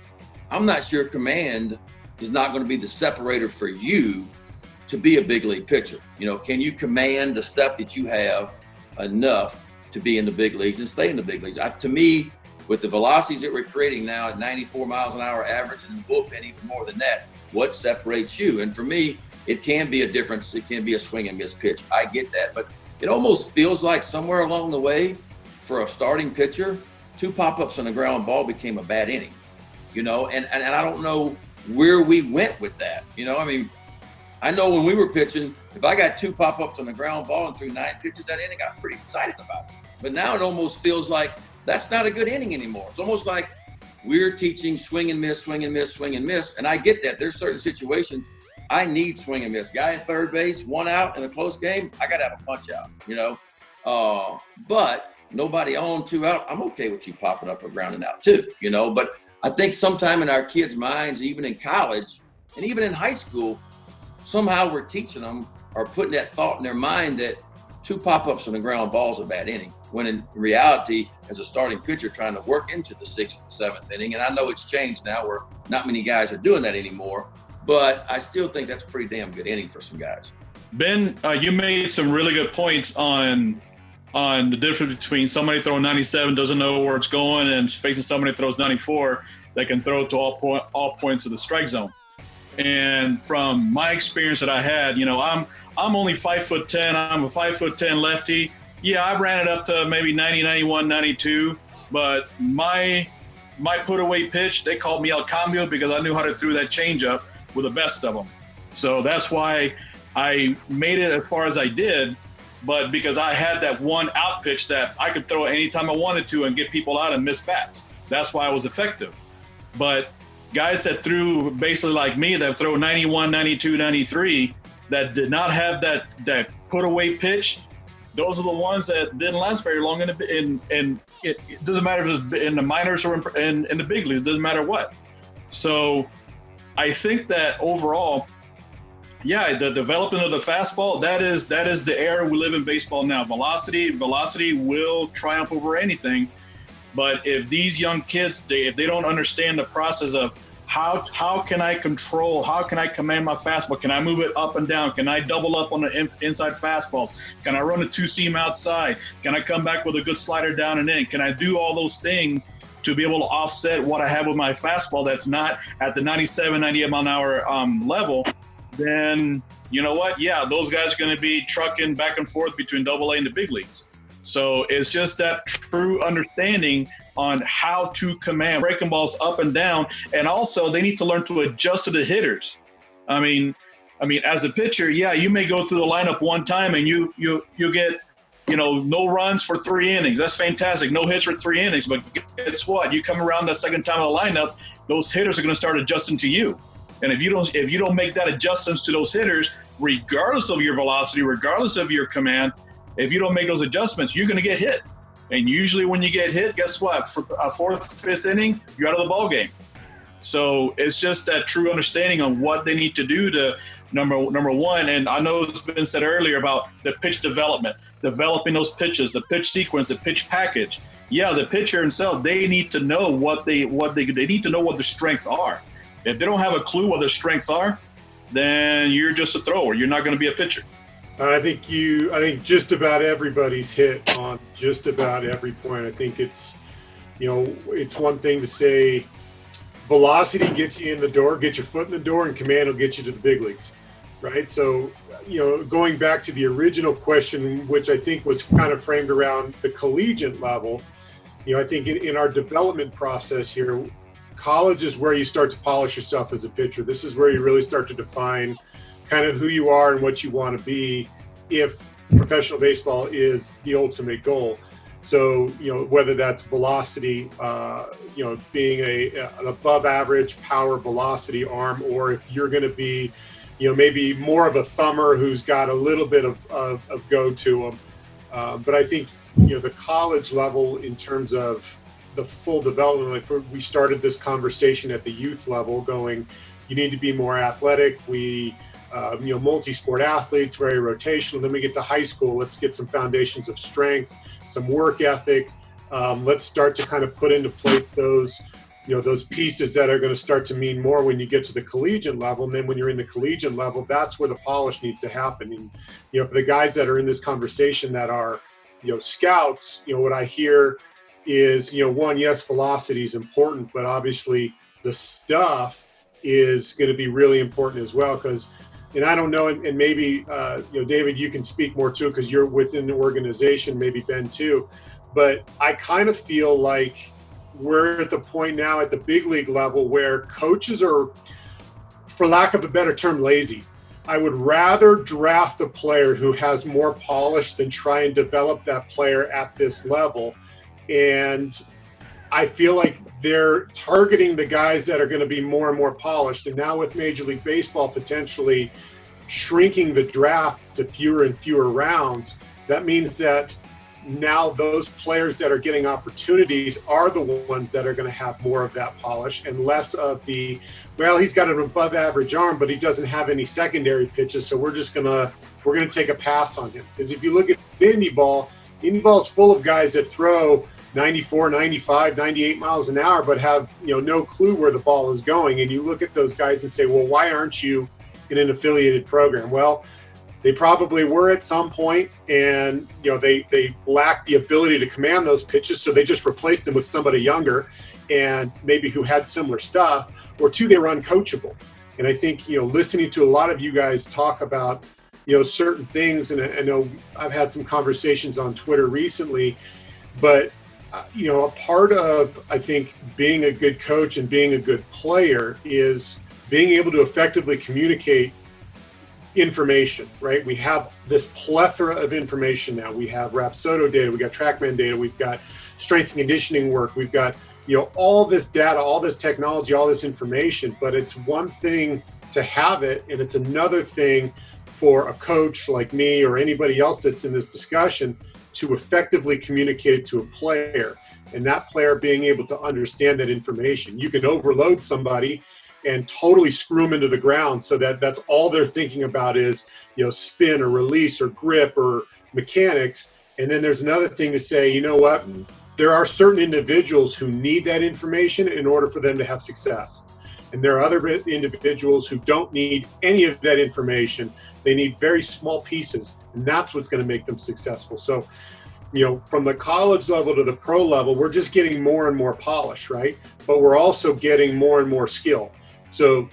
I'm not sure command is not going to be the separator for you to be a big league pitcher. Can you command the stuff that you have enough to be in the big leagues and stay in the big leagues? To me, with the velocities that we're creating now at 94 miles an hour average, and in the bullpen even more than that, what separates you? And for me, it can be a difference. It can be a swing and miss pitch. I get that. But it almost feels like somewhere along the way, for a starting pitcher, 2 pop-ups on a ground ball became a bad inning, and I don't know where we went with that. I know when we were pitching, if I got 2 pop-ups on the ground ball and threw 9 pitches that inning, I was pretty excited about it. But now it almost feels like that's not a good inning anymore. It's almost like we're teaching swing and miss, swing and miss, swing and miss. And I get that. There's certain situations I need swing and miss. Guy at third base, 1 out in a close game, I got to have a punch out, But nobody on, 2 out, I'm okay with you popping up or grounding out too, But I think sometime in our kids' minds, even in college and even in high school, somehow we're teaching them or putting that thought in their mind that 2 pop-ups on the ground ball is a bad inning, when in reality, as a starting pitcher trying to work into the 6th and 7th inning, and I know it's changed now where not many guys are doing that anymore, but I still think that's a pretty damn good inning for some guys. Ben, you made some really good points on the difference between somebody throwing 97 doesn't know where it's going and facing somebody that throws 94 that can throw it to all points of the strike zone. And from my experience that I had, I'm only 5'10". I'm a 5'10" lefty. Yeah, I ran it up to maybe 90, 91, 92. But my put away pitch, they called me El Cambio because I knew how to throw that changeup with the best of them. So that's why I made it as far as I did. But because I had that 1 out pitch that I could throw anytime I wanted to and get people out and miss bats. That's why I was effective. But guys that threw basically like me, that throw 91, 92, 93, that did not have that put away pitch, those are the ones that didn't last very long and it doesn't matter if it's in the minors or in the big leagues, it doesn't matter what. So I think that overall, yeah, the development of the fastball, that is the era we live in baseball now. Velocity will triumph over anything. But if these young kids, if they don't understand the process of how can I control, how can I command my fastball? Can I move it up and down? Can I double up on the inside fastballs? Can I run a 2-seam outside? Can I come back with a good slider down and in? Can I do all those things to be able to offset what I have with my fastball that's not at the 97, 98 mile an hour level? Then you know what? Yeah, those guys are going to be trucking back and forth between AA and the big leagues. So it's just that true understanding on how to command breaking balls up and down. And also they need to learn to adjust to the hitters. I mean, as a pitcher, yeah, you may go through the lineup one time and you get, no runs for 3 innings. That's fantastic. No hits for 3 innings. But guess what? You come around the second time of the lineup, those hitters are going to start adjusting to you. And if you don't make that adjustments to those hitters, regardless of your velocity, regardless of your command, if you don't make those adjustments, you're going to get hit. And usually when you get hit, guess what? For a 4th, 5th inning, you're out of the ball game. So it's just that true understanding on what they need to do to number one. And I know it's been said earlier about the pitch development, developing those pitches, the pitch sequence, the pitch package. Yeah, the pitcher himself, they need to know what they need to know what their strengths are. If they don't have a clue what their strengths are, then you're just a thrower. You're not going to be a pitcher. I think just about everybody's hit on just about every point. I think it's, it's one thing to say, velocity gets you in the door, get your foot in the door, and command will get you to the big leagues, right? So, going back to the original question, which I think was kind of framed around the collegiate level, I think in our development process here, college is where you start to polish yourself as a pitcher. This is where you really start to define kind of who you are and what you want to be if professional baseball is the ultimate goal. So, whether that's velocity, being an above average power velocity arm, or if you're going to be, maybe more of a thumber who's got a little bit of go to them. But I think, the college level in terms of the full development, we started this conversation at the youth level going, you need to be more athletic. We, multi-sport athletes, very rotational. Then we get to high school. Let's get some foundations of strength, some work ethic. Let's start to kind of put into place those pieces that are going to start to mean more when you get to the collegiate level. And then when you're in the collegiate level, that's where the polish needs to happen. And, for the guys that are in this conversation that are, scouts, what I hear is, one, yes, velocity is important, but obviously the stuff is going to be really important as well. And I don't know, and maybe, David, you can speak more to it because you're within the organization, maybe Ben too. But I kind of feel like we're at the point now at the big league level where coaches are, for lack of a better term, lazy. I would rather draft a player who has more polish than try and develop that player at this level. And I feel like they're targeting the guys that are going to be more and more polished. And now with Major League Baseball potentially shrinking the draft to fewer and fewer rounds, that means that now those players that are getting opportunities are the ones that are going to have more of that polish and less of the, well, he's got an above average arm, but he doesn't have any secondary pitches. So we're going to take a pass on him. Because if you look at indie ball is full of guys that throw 94, 95, 98 miles an hour, but have, no clue where the ball is going. And you look at those guys and say, well, why aren't you in an affiliated program? Well, they probably were at some point, and they lacked the ability to command those pitches, so they just replaced them with somebody younger and maybe who had similar stuff. Or two, they were uncoachable. And I think listening to a lot of you guys talk about certain things, and I know I've had some conversations on Twitter recently, but a part of, I think, being a good coach and being a good player is being able to effectively communicate information, right? We have this plethora of information now. We have Rapsodo data, we got TrackMan data, we've got strength and conditioning work, we've got, all this data, all this technology, all this information, but it's one thing to have it, and it's another thing for a coach like me or anybody else that's in this discussion to effectively communicate it to a player, and that player being able to understand that information. You can overload somebody and totally screw them into the ground so that that's all they're thinking about is, spin or release or grip or mechanics. And then there's another thing to say, you know what, there are certain individuals who need that information in order for them to have success. And there are other individuals who don't need any of that information. They need very small pieces, and that's what's going to make them successful. So, from the college level to the pro level, we're just getting more and more polish, right? But we're also getting more and more skill. So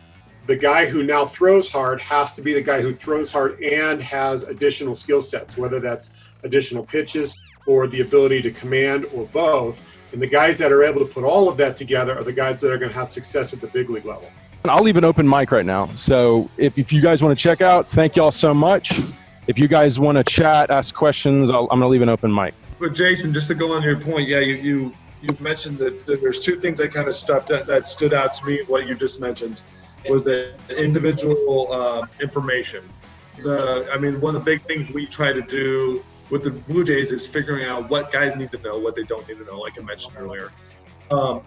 the guy who now throws hard has to be the guy who throws hard and has additional skill sets, whether that's additional pitches or the ability to command or both. And the guys that are able to put all of that together are the guys that are going to have success at the big league level. I'll leave an open mic right now. So if you guys want to check out, thank y'all so much. If you guys want to chat, ask questions, I'm going to leave an open mic. But Jason, just to go on your point, yeah, you mentioned that there's two things that kind of that stood out to me. What you just mentioned was the individual information. One of the big things we try to do with the Blue Jays is figuring out what guys need to know, what they don't need to know, like I mentioned earlier. And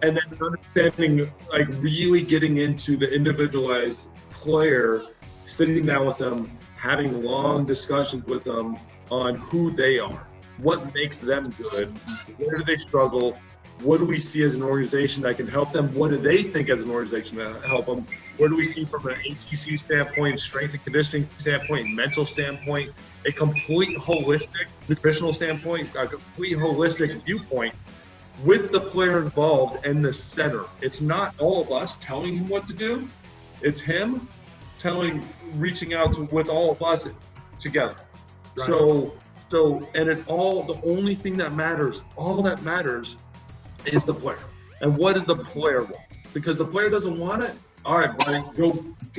then understanding, like really getting into the individualized player, sitting down with them, having long discussions with them on who they are. What makes them good? Where do they struggle? What do we see as an organization that can help them? What do they think as an organization that help them? Where do we see from an ATC standpoint, strength and conditioning standpoint, mental standpoint, a complete holistic nutritional standpoint, a complete holistic viewpoint? with the player involved and the center. It's not all of us telling him what to do. It's him reaching out with all of us together. Right. So, and it all, the only thing that matters, all that matters is the player. And what does the player want? Because the player doesn't want it. All right, buddy,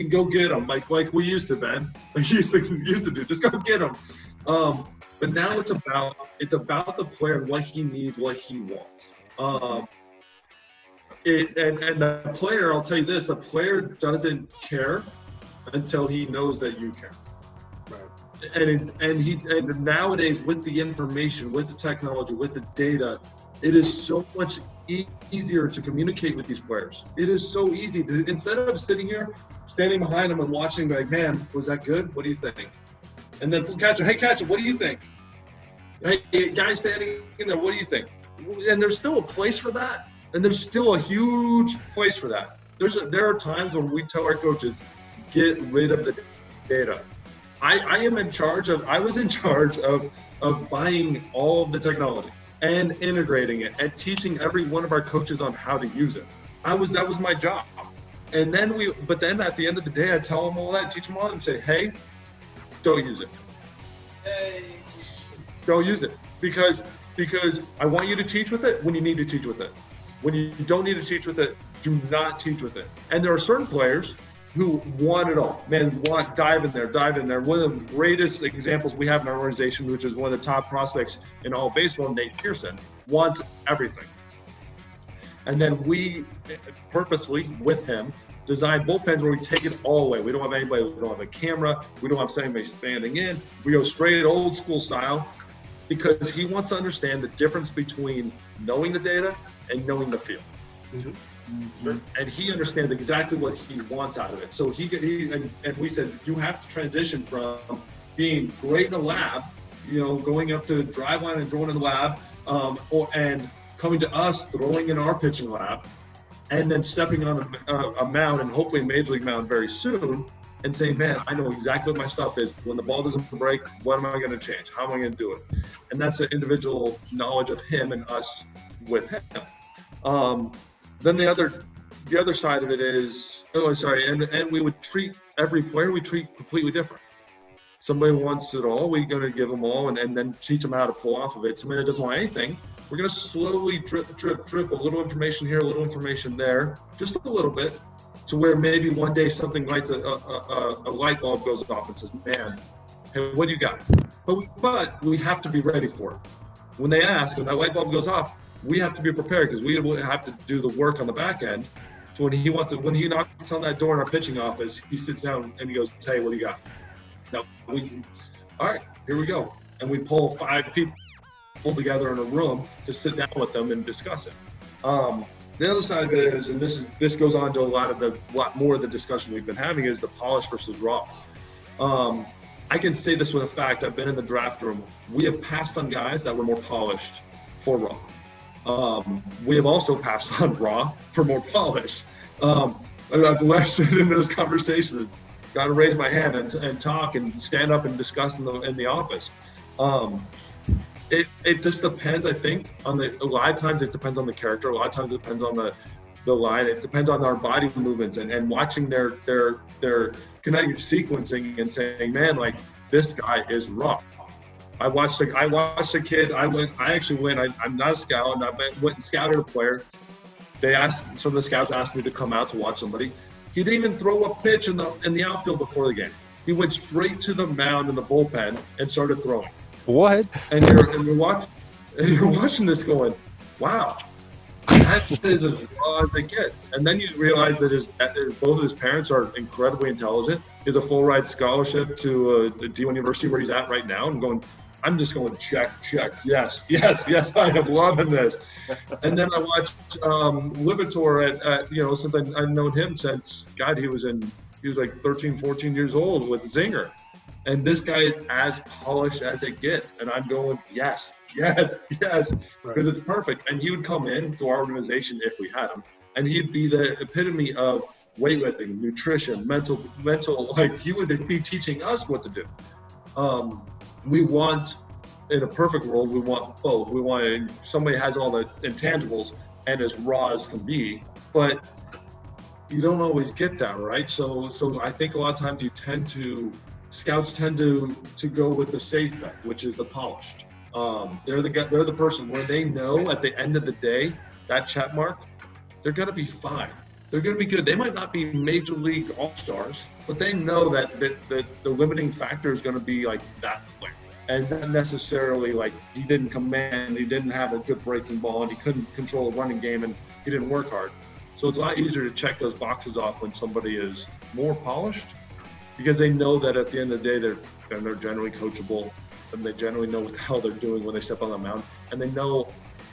go get him. Like we used to, man. Like used to do. Just go get him. But now it's about the player and what he needs, what he wants. And the player, I'll tell you this: the player doesn't care until he knows that you care. Right. And nowadays, with the information, with the technology, with the data, it is so much easier to communicate with these players. It is so easy to, instead of sitting here, standing behind them and watching, like, man, was that good? What do you think? And then catcher, hey, catcher, what do you think? Hey, guy standing in there, what do you think? And there's still a place for that. And there's still a huge place for that. There are times when we tell our coaches, get rid of the data. I was in charge of buying all of the technology and integrating it and teaching every one of our coaches on how to use it. That was my job. And then but then at the end of the day, I tell them all that, teach them all that, and say, hey, don't use it. Hey. Don't use it because I want you to teach with it when you need to teach with it. When you don't need to teach with it, do not teach with it. And there are certain players who want it all. Man, dive in there. One of the greatest examples we have in our organization, which is one of the top prospects in all of baseball, Nate Pearson, wants everything. And then we purposely, with him, design bullpens where we take it all away. We don't have anybody, we don't have a camera, we don't have anybody standing in. We go straight old school style because he wants to understand the difference between knowing the data and knowing the field. Mm-hmm. And he understands exactly what he wants out of it. So and we said, you have to transition from being great in the lab, going up to driveline and throwing in the lab, and coming to us, throwing in our pitching lab, and then stepping on a mound, and hopefully a major league mound very soon, and saying, man, I know exactly what my stuff is. When the ball doesn't break, what am I going to change? How am I going to do it? And that's the individual knowledge of him and us with him. Then the other side of it is, and we would treat every player, completely different. Somebody wants it all, we're going to give them all and then teach them how to pull off of it. Somebody that doesn't want anything, we're going to slowly drip, a little information here, a little information there, just a little bit, to where maybe one day something lights a light bulb goes off and says, man, hey, what do you got? But we have to be ready for it. When they ask and that light bulb goes off, we have to be prepared because we have to do the work on the back end. So when he knocks on that door in our pitching office, he sits down and he goes, hey, what do you got? Now all right, here we go. And we pull 5 people together in a room to sit down with them and discuss it. The other side of it is, and this goes on to a lot more of the discussion we've been having, is the polish versus raw. I can say this with a fact. I've been in the draft room. We have passed on guys that were more polished for raw. We have also passed on raw for more polished. I've lessened in those conversations. Got to raise my hand and talk and stand up and discuss in the office. It just depends, I think, a lot of times it depends on the character. A lot of times it depends on the line. It depends on our body movements and watching their kinetic sequencing and saying, man, like, this guy is raw. I watched a kid. I'm not a scout, and I went and scouted a player. Some of the scouts asked me to come out to watch somebody. He didn't even throw a pitch in the outfield before the game. He went straight to the mound in the bullpen and started throwing. What? And you're watching this going, wow, that is as raw as it gets. And then you realize that both of his parents are incredibly intelligent. He has a full ride scholarship to the D1 University where he's at right now. I'm just going check. Yes, I am loving this. And then I watched Libator at since I've known him since, God, he was like 13, 14 years old with Zinger. And this guy is as polished as it gets. And I'm going, yes, because it's perfect. And he would come into our organization if we had him, and he'd be the epitome of weightlifting, nutrition, mental, like he would be teaching us what to do. We want in a perfect world, we want both. We want somebody has all the intangibles and as raw as can be, but you don't always get that, right? So I think a lot of times scouts tend to go with the safe bet, which is the polished. They're the person where they know at the end of the day, that check mark, they're going to be fine. They're going to be good. They might not be major league all-stars, but they know that the limiting factor is going to be like that player. And not necessarily like he didn't command, he didn't have a good breaking ball, and he couldn't control a running game, and he didn't work hard. So it's a lot easier to check those boxes off when somebody is more polished, because they know that at the end of the day, they're generally coachable, and they generally know what the hell they're doing when they step on the mound. And they know,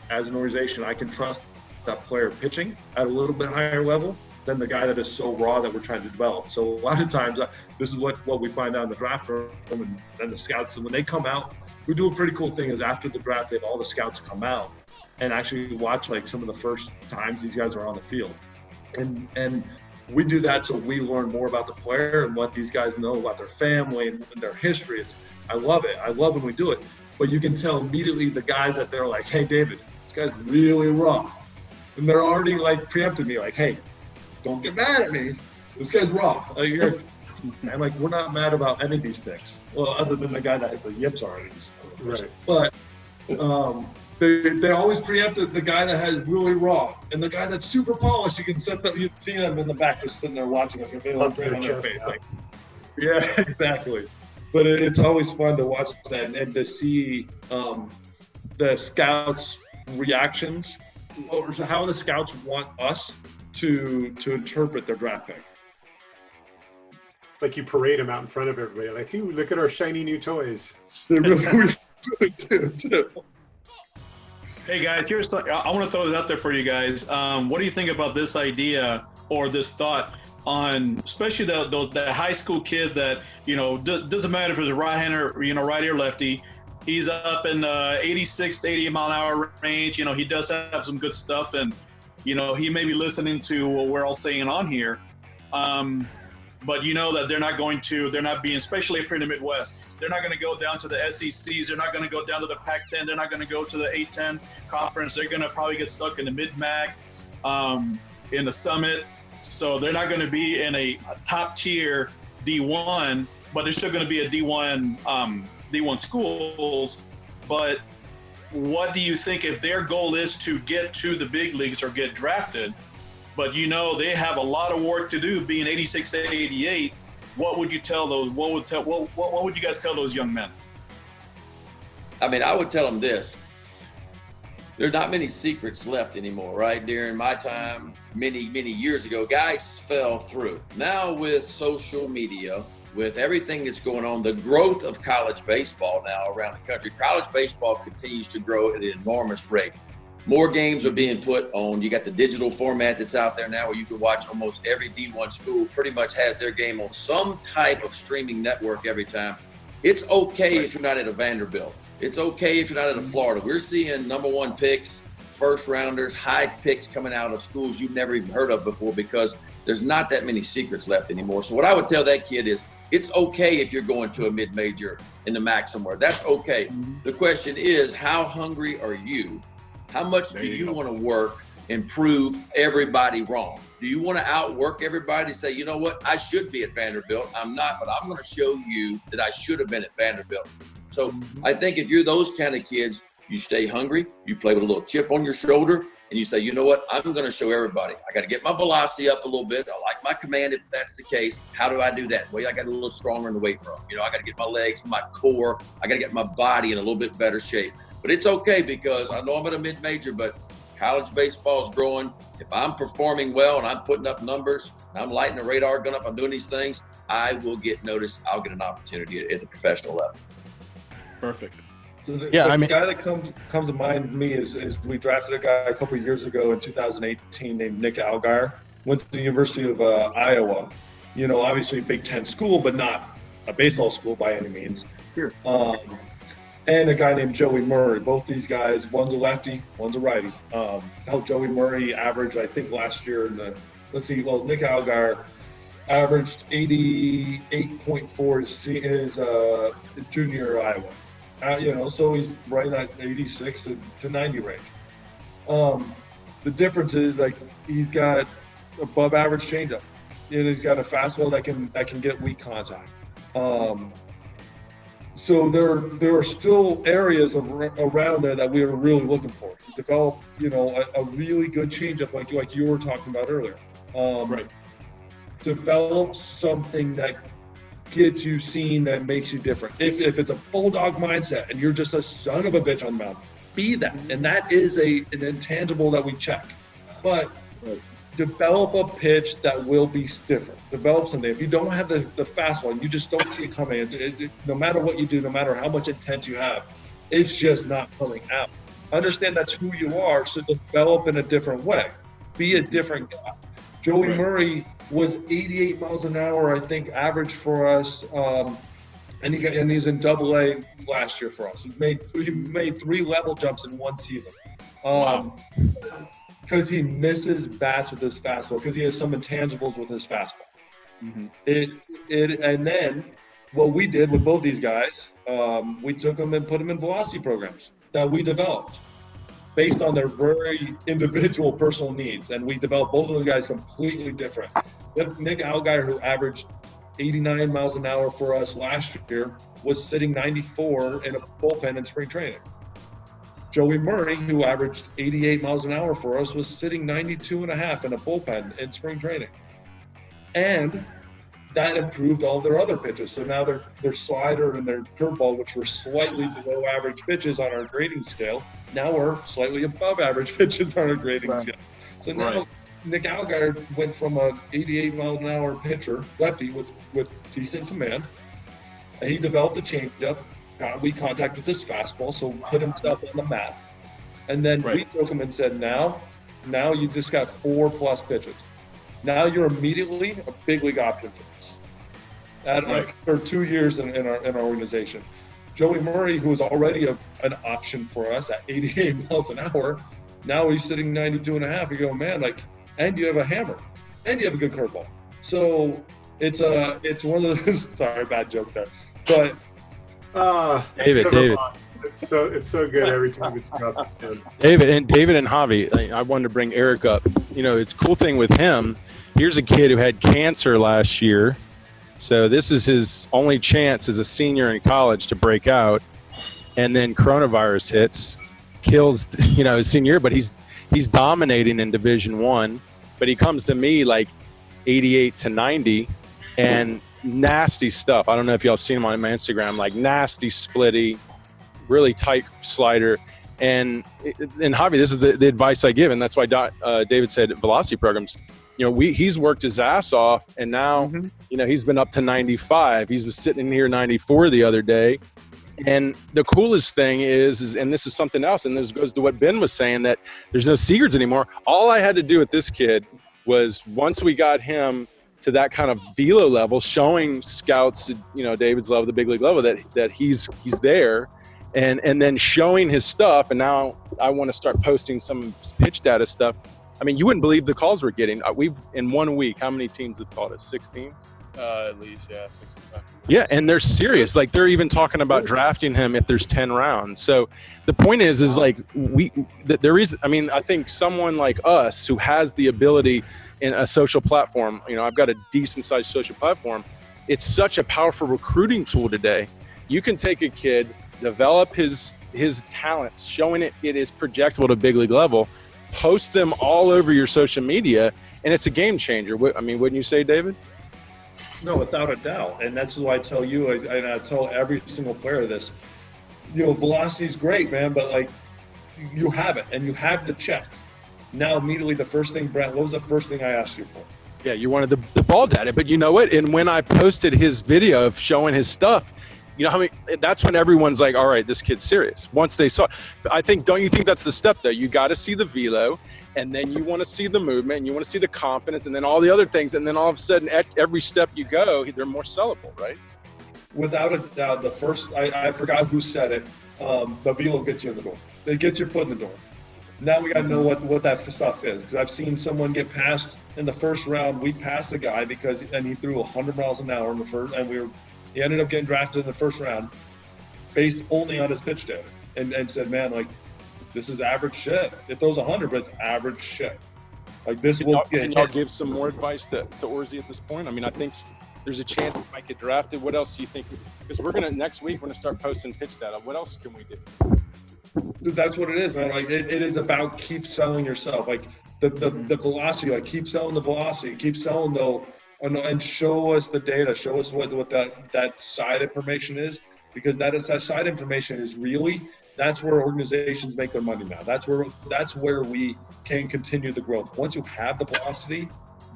as an organization, I can trust that player pitching at a little bit higher level than the guy that is so raw that we're trying to develop. So a lot of times, this is what we find out in the draft room and the scouts. And when they come out, we do a pretty cool thing is after the draft, they have all the scouts come out and actually watch like some of the first times these guys are on the field. And we do that so we learn more about the player and what these guys know about their family and their history. I love it. I love when we do it. But you can tell immediately the guys that they're like, hey, David, this guy's really raw. And they're already like preempting me like, hey, don't get mad at me. This guy's raw. And like, we're not mad about any of these things. Well, other than the guy that hit the yips already. Right. But they always preempt the guy that has really raw. And the guy that's super polished, you see them in the back just sitting there watching them. They look right on their face. Like, yeah, exactly. But it's always fun to watch that and to see the scouts' reactions, or how the scouts want us to interpret their draft pick. Like you parade them out in front of everybody. Like, ooh, look at our shiny new toys. They really do. Hey guys, here's something. I want to throw this out there for you guys. What do you think about this idea or this thought on, especially the high school kid that, doesn't matter if it's a right-hander, righty or lefty, he's up in the 86 to 80 mile an hour range. He does have some good stuff, and he may be listening to what we're all saying on here. But that they're not being, especially up here in the Midwest, they're not going to go down to the SECs. They're not going to go down to the Pac-10. They're not going to go to the A-10 conference. They're going to probably get stuck in the Mid-MAC, in the Summit. So they're not going to be in a top tier D1, but they're still going to be a D1 schools. But what do you think if their goal is to get to the big leagues or get drafted? But they have a lot of work to do, being 86 to 88. What would you tell those? What would you guys tell those young men? I mean, I would tell them this. There are not many secrets left anymore, right? During my time, many years ago, guys fell through. Now with social media, with everything that's going on, the growth of college baseball now around the country, college baseball continues to grow at an enormous rate. More games are being put on. You got the digital format that's out there now where you can watch almost every D1 school pretty much has their game on some type of streaming network every time. It's okay if you're not at a Vanderbilt. It's okay if you're not at a Florida. We're seeing number one picks, first rounders, high picks coming out of schools you've never even heard of before because there's not that many secrets left anymore. So what I would tell that kid is it's okay if you're going to a mid-major in the MAC somewhere. That's okay. The question is, how hungry are you? How much do you want to work and prove everybody wrong? Do you want to outwork everybody, say, you know what, I should be at Vanderbilt. I'm not, but I'm going to show you that I should have been at Vanderbilt. So I think if you're those kind of kids, you stay hungry, you play with a little chip on your shoulder, and you say, you know what, I'm going to show everybody. I got to get my velocity up a little bit. I like my command if that's the case. How do I do that? Well, I got a little stronger in the weight room. I got to get my legs, my core. I got to get my body in a little bit better shape. But it's okay because I know I'm at a mid-major, but college baseball is growing. If I'm performing well and I'm putting up numbers, and I'm lighting the radar gun up, I'm doing these things, I will get noticed. I'll get an opportunity at the professional level. Perfect. So the guy that comes to mind to me is we drafted a guy a couple of years ago in 2018 named Nick Algar. Went to the University of Iowa. Obviously a Big Ten school, but not a baseball school by any means. Sure. And a guy named Joey Murray. Both these guys, one's a lefty, one's a righty. Helped Joey Murray average, I think last year Nick Algar averaged 88.4 his junior Iowa. So he's right at 86 to 90 range. The difference is like he's got above average changeup, and he's got a fastball that can get weak contact. So there are still areas around there that we are really looking for. He's developed, a really good changeup like you were talking about earlier. Right. Develop something that gets you seen, that makes you different. If it's a bulldog mindset and you're just a son of a bitch on the mound, be that. And that is an intangible that we check. But develop a pitch that will be different. Develop something. If you don't have the fastball and you just don't see it coming, no matter what you do, no matter how much intent you have, it's just not coming out. Understand that's who you are, so develop in a different way. Be a different guy. Joey Murray was 88 miles an hour, I think, average for us, and he's in Double-A last year for us. He made 3 level jumps in one season. Because he misses bats with his fastball, because he has some intangibles with his fastball. Mm-hmm. And then what we did with both these guys, we took them and put them in velocity programs that we developed based on their very individual personal needs. And we developed both of those guys completely different. Nick Allgaier, who averaged 89 miles an hour for us last year, was sitting 94 in a bullpen in spring training. Joey Murray, who averaged 88 miles an hour for us, was sitting 92 and a half in a bullpen in spring training. And that improved all their other pitches. So now their slider and their curveball, which were slightly below average pitches on our grading scale, now we're slightly above average pitches on our grading scale. So now Nick Allgaier went from a 88 mile an hour pitcher, lefty with decent command, and he developed a changeup. We contacted his fastball, so put himself on the map. And then we took him and said, now you just got 4+ pitches. Now you're immediately a big league option for us. For 2 years in our organization. Joey Murray, who was already an option for us at 88 miles an hour, now he's sitting 92 and a half. You go, man, and you have a hammer, and you have a good curveball. So it's one of those. Sorry, bad joke there, but. David. It's so good every time it's dropped. David and Javi, I wanted to bring Eric up. It's a cool thing with him. Here's a kid who had cancer last year. So this is his only chance as a senior in college to break out. And then coronavirus hits, kills, his senior year, but he's dominating in Division I. But he comes to me like 88 to 90 and nasty stuff. I don't know if y'all have seen him on my Instagram, like nasty splitty, really tight slider. And Javi, this is the advice I give, and that's why David said velocity programs. He's worked his ass off, and now he's been up to 95. He was sitting in here 94 the other day. And the coolest thing is, and this is something else, and this goes to what Ben was saying, that there's no secrets anymore. All I had to do with this kid was, once we got him to that kind of velo level, showing scouts, David's level, the big league level, that he's there, and then showing his stuff. And now I want to start posting some pitch data stuff. I mean, you wouldn't believe the calls we're getting. We've, in 1 week, how many teams have called us? 16? At least, 65. Yeah, and they're serious. Like, they're even talking about drafting him if there's 10 rounds. So the point is like, I think someone like us who has the ability in a social platform, I've got a decent sized social platform. It's such a powerful recruiting tool today. You can take a kid, develop his talents, showing it is projectable to big league level, post them all over your social media, and it's a game changer. I mean, wouldn't you say, David? No, without a doubt. And that's why I tell you, and I tell every single player this, velocity is great, man, but you have it, and you have the check. Now, immediately, the first thing, Brent, what was the first thing I asked you for? Yeah, you wanted the ball data, but you know what? And when I posted his video of showing his stuff, that's when everyone's like, all right, this kid's serious. Once they saw it. Don't you think that's the step, though? You got to see the velo, and then you want to see the movement, and you want to see the confidence, and then all the other things. And then all of a sudden, at every step you go, they're more sellable, right? Without a doubt, the first, I forgot who said it, the velo gets you in the door. It gets your foot in the door. Now we got to know what that stuff is, because I've seen someone get passed in the first round. We passed a guy and he threw 100 miles an hour in the first, and he ended up getting drafted in the first round. based only on his pitch data and said, man, like, this is average shit. It throws 100, but it's average shit. Like, this will get Can y'all give some more advice to Aardsma at this point? I mean, I think there's a chance he might get drafted. What else do you think? Because next week, we're going to start posting pitch data. What else can we do? That's what it is, man. Like, it is about keep selling yourself. Like, the velocity, like, keep selling the velocity, keep selling and show us the data, show us what that side information is, because that side information is that's where organizations make their money now. That's where we can continue the growth. Once you have the velocity,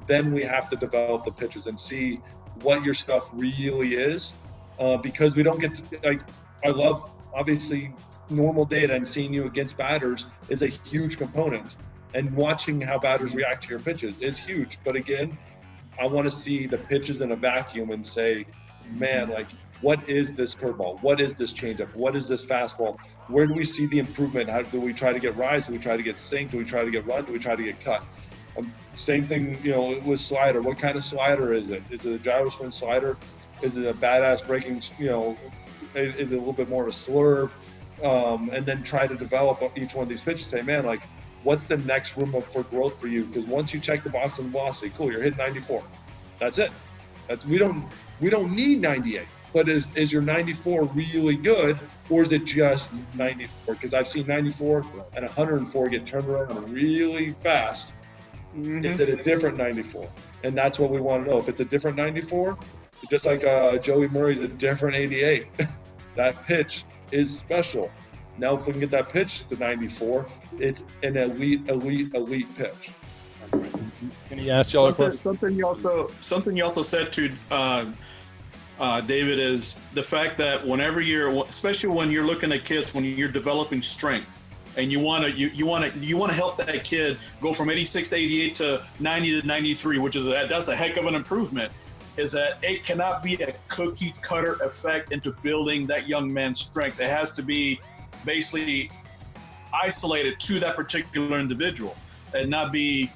then we have to develop the pitches and see what your stuff really is, because we don't get to, like, I love, obviously, normal data and seeing you against batters is a huge component, and watching how batters react to your pitches is huge. But again, I want to see the pitches in a vacuum and say, man, like, what is this curveball? What is this changeup? What is this fastball? Where do we see the improvement? How do we try to get rise? Do we try to get sink? Do we try to get run? Do we try to get cut? Same thing, with slider. What kind of slider is it? Is it a gyro spin slider? Is it a badass breaking, is it a little bit more of a slurve? And then try to develop each one of these pitches. Say, man, like, what's the next room for growth for you? Because once you check the box on velocity, cool, you're hitting 94. That's it. We don't need 98. But is your 94 really good, or is it just 94? Because I've seen 94 and 104 get turned around really fast. Mm-hmm. Is it a different 94? And that's what we want to know. If it's a different 94, just like Joey Murray's a different 88. That pitch is special. Now, if we can get that pitch to 94, it's an elite pitch. Can he ask y'all a question? Something you also said to David, is the fact that whenever especially when you're looking at kids, when you're developing strength, and you want to help that kid go from 86 to 88 to 90 to 93, which is that's a heck of an improvement. Is that it cannot be a cookie cutter effect into building that young man's strength. It has to be basically isolated to that particular individual, and not be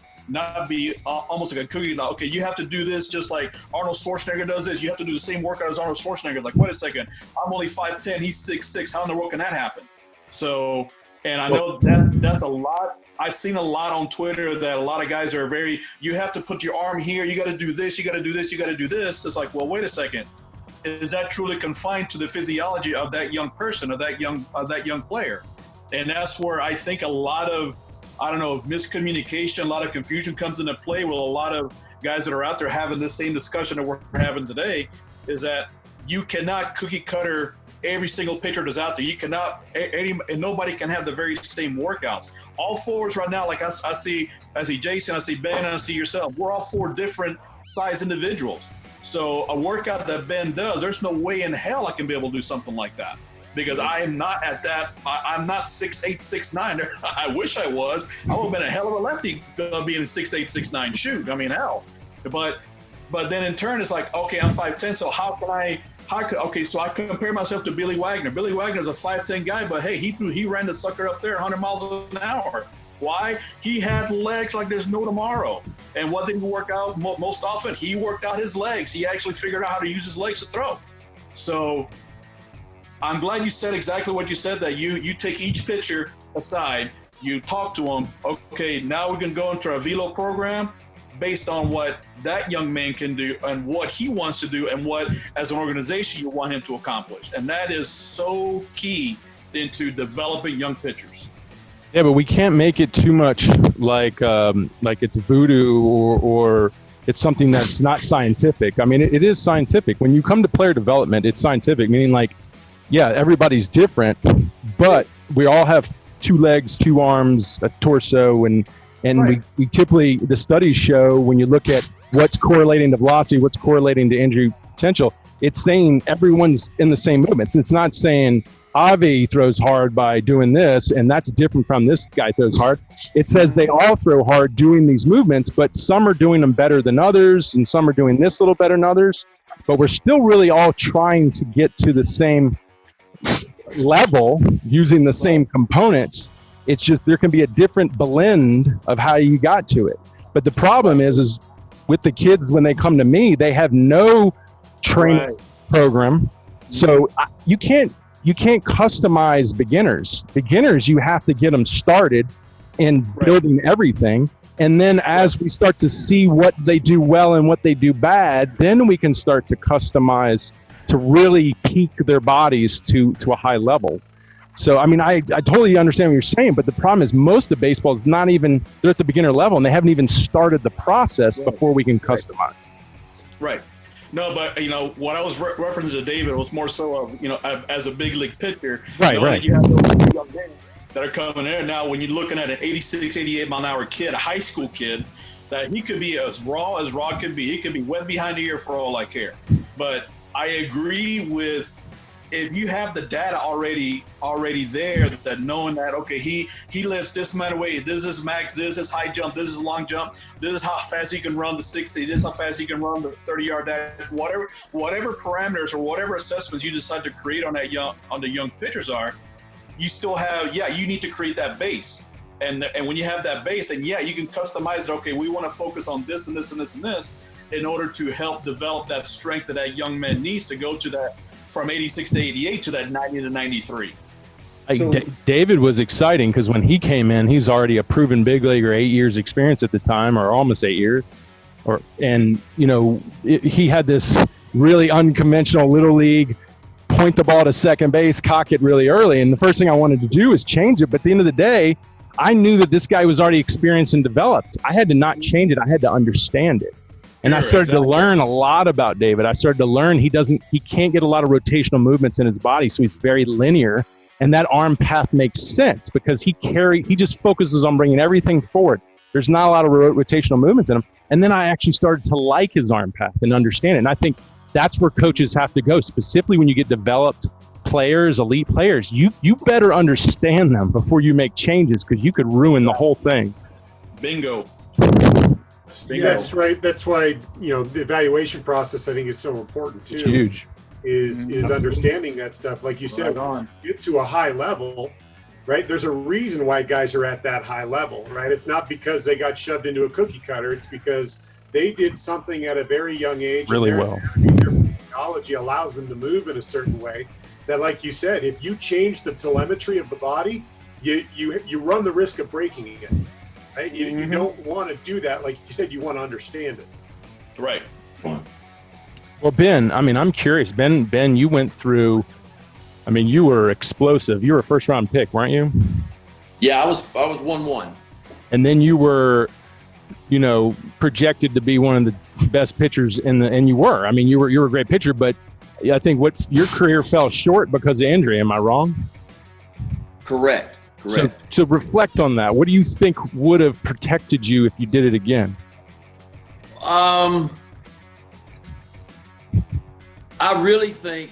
almost like a cookie. Like, okay, you have to do this just like Arnold Schwarzenegger does this. You have to do the same workout as Arnold Schwarzenegger. Like, wait a second, I'm only 5'10", he's 6'6". How in the world can that happen? So, and I know that's a lot. I've seen a lot on Twitter that a lot of guys are you have to put your arm here. You got to do this. You got to do this. You got to do this. It's like, well, wait a second. Is that truly confined to the physiology of that young person, of that young player? And that's where I think a lot of, miscommunication, a lot of confusion comes into play with a lot of guys that are out there having this same discussion that we're having today, is that you cannot cookie cutter every single pitcher that's out there. You cannot, and nobody can have the very same workouts. All fours right now, like I see Jason, I see Ben, and I see yourself. We're all four different size individuals. So a workout that Ben does, there's no way in hell I can be able to do something like that, because I am not at that. I'm not 6'8", 6'9". I wish I was. I would have been a hell of a lefty being 6'8", 6'9". Shoot, I mean, hell. But then in turn, it's like, okay, I'm 5'10", so so I compare myself to Billy Wagner. Billy Wagner's a 5'10" guy, but hey, he ran the sucker up there 100 miles an hour. Why? He had legs like there's no tomorrow. And what did he work out most often? He worked out his legs. He actually figured out how to use his legs to throw. So I'm glad you said exactly what you said, that you take each pitcher aside, you talk to them. Okay, now we can go into our velo program based on what that young man can do and what he wants to do and what, as an organization, you want him to accomplish. And that is so key into developing young pitchers. Yeah, but we can't make it too much like it's voodoo or it's something that's not scientific. I mean, it is scientific. When you come to player development, it's scientific, meaning like, yeah, everybody's different, but we all have 2 legs, 2 arms, a torso, and right. we typically, the studies show, when you look at what's correlating to velocity, what's correlating to injury potential, it's saying everyone's in the same movements. It's not saying Avi throws hard by doing this, and that's different from this guy throws hard. It says they all throw hard doing these movements, but some are doing them better than others, and some are doing this a little better than others. But we're still really all trying to get to the same level using the same components. It's just there can be a different blend of how you got to it. But the problem is with the kids, when they come to me, they have no training program. So you you can't customize beginners. Beginners, you have to get them started in building everything. And then as we start to see what they do well and what they do bad, then we can start to customize to really peak their bodies to a high level. So, I mean, I totally understand what you're saying, but the problem is most of baseball is not even, they're at the beginner level and they haven't even started the process before we can customize. Right. No, but, you know, what I was referencing to David was more so of, you know, as a big league pitcher. Right. You have those young men that are coming there. Now, when you're looking at an 86, 88 mile an hour kid, a high school kid, that he could be as raw can be. He could be wet behind the ear for all I care. But I agree with, if you have the data already there, that knowing that, okay, he lifts this amount of weight, this is max, this is high jump, this is long jump, this is how fast he can run the 60, this is how fast he can run the 30-yard dash, whatever parameters or whatever assessments you decide to create on the young pitchers are, you still have, you need to create that base. And when you have that base, and you can customize it. Okay, we want to focus on this and this and this and this in order to help develop that strength that young man needs to go to that from 86 to 88 to that 90 to 93. David was exciting because when he came in, he's already a proven big leaguer, 8 years experience at the time, or almost 8 years. And he had this really unconventional little league, point the ball to second base, cock it really early. And the first thing I wanted to do is change it. But at the end of the day, I knew that this guy was already experienced and developed. I had to not change it. I had to understand it. And I started to learn a lot about David. I started to learn he can't get a lot of rotational movements in his body, so he's very linear. And that arm path makes sense because he just focuses on bringing everything forward. There's not a lot of rotational movements in him. And then I actually started to like his arm path and understand it. And I think that's where coaches have to go, specifically when you get developed players, elite players. You better understand them before you make changes because you could ruin the whole thing. Bingo. That's right. That's why, the evaluation process, I think, is so important too. It's huge. Is understanding that stuff. Like you said, get to a high level, right? There's a reason why guys are at that high level, right? It's not because they got shoved into a cookie cutter. It's because they did something at a very young age. Really well. Their technology allows them to move in a certain way that, like you said, if you change the telemetry of the body, you run the risk of breaking it. Right? You don't want to do that. Like you said, you want to understand it. Right. Well, Ben, I mean, I'm curious. Ben, you went through, I mean, you were explosive. You were a first round pick, weren't you? Yeah, I was 1-1. And then you were, projected to be one of the best pitchers and you were. I mean, you were a great pitcher, but I think your career fell short because of injury. Am I wrong? Correct. So reflect on that. What do you think would have protected you if you did it again? I really think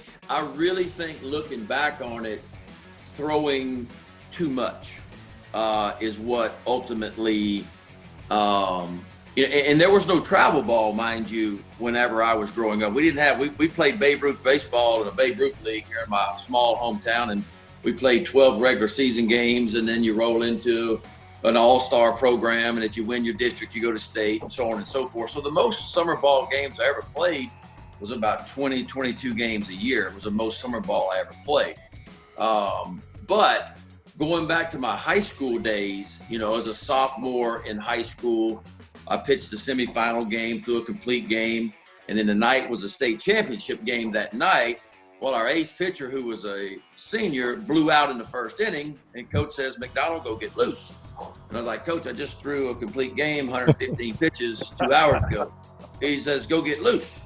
looking back on it, throwing too much is what ultimately, and there was no travel ball, mind you, whenever I was growing up. We played Babe Ruth baseball in a Babe Ruth league here in my small hometown, and we played 12 regular season games, and then you roll into an all-star program, and if you win your district, you go to state, and so on and so forth. So the most summer ball games I ever played was about 20, 22 games a year. It was the most summer ball I ever played. But going back to my high school days, as a sophomore in high school, I pitched the semifinal game, threw a complete game, and then the night was a state championship game that night. Well, our ace pitcher, who was a senior, blew out in the first inning, and coach says, "McDonald, go get loose." And I was like, "Coach, I just threw a complete game, 115 pitches 2 hours ago." He says, "Go get loose."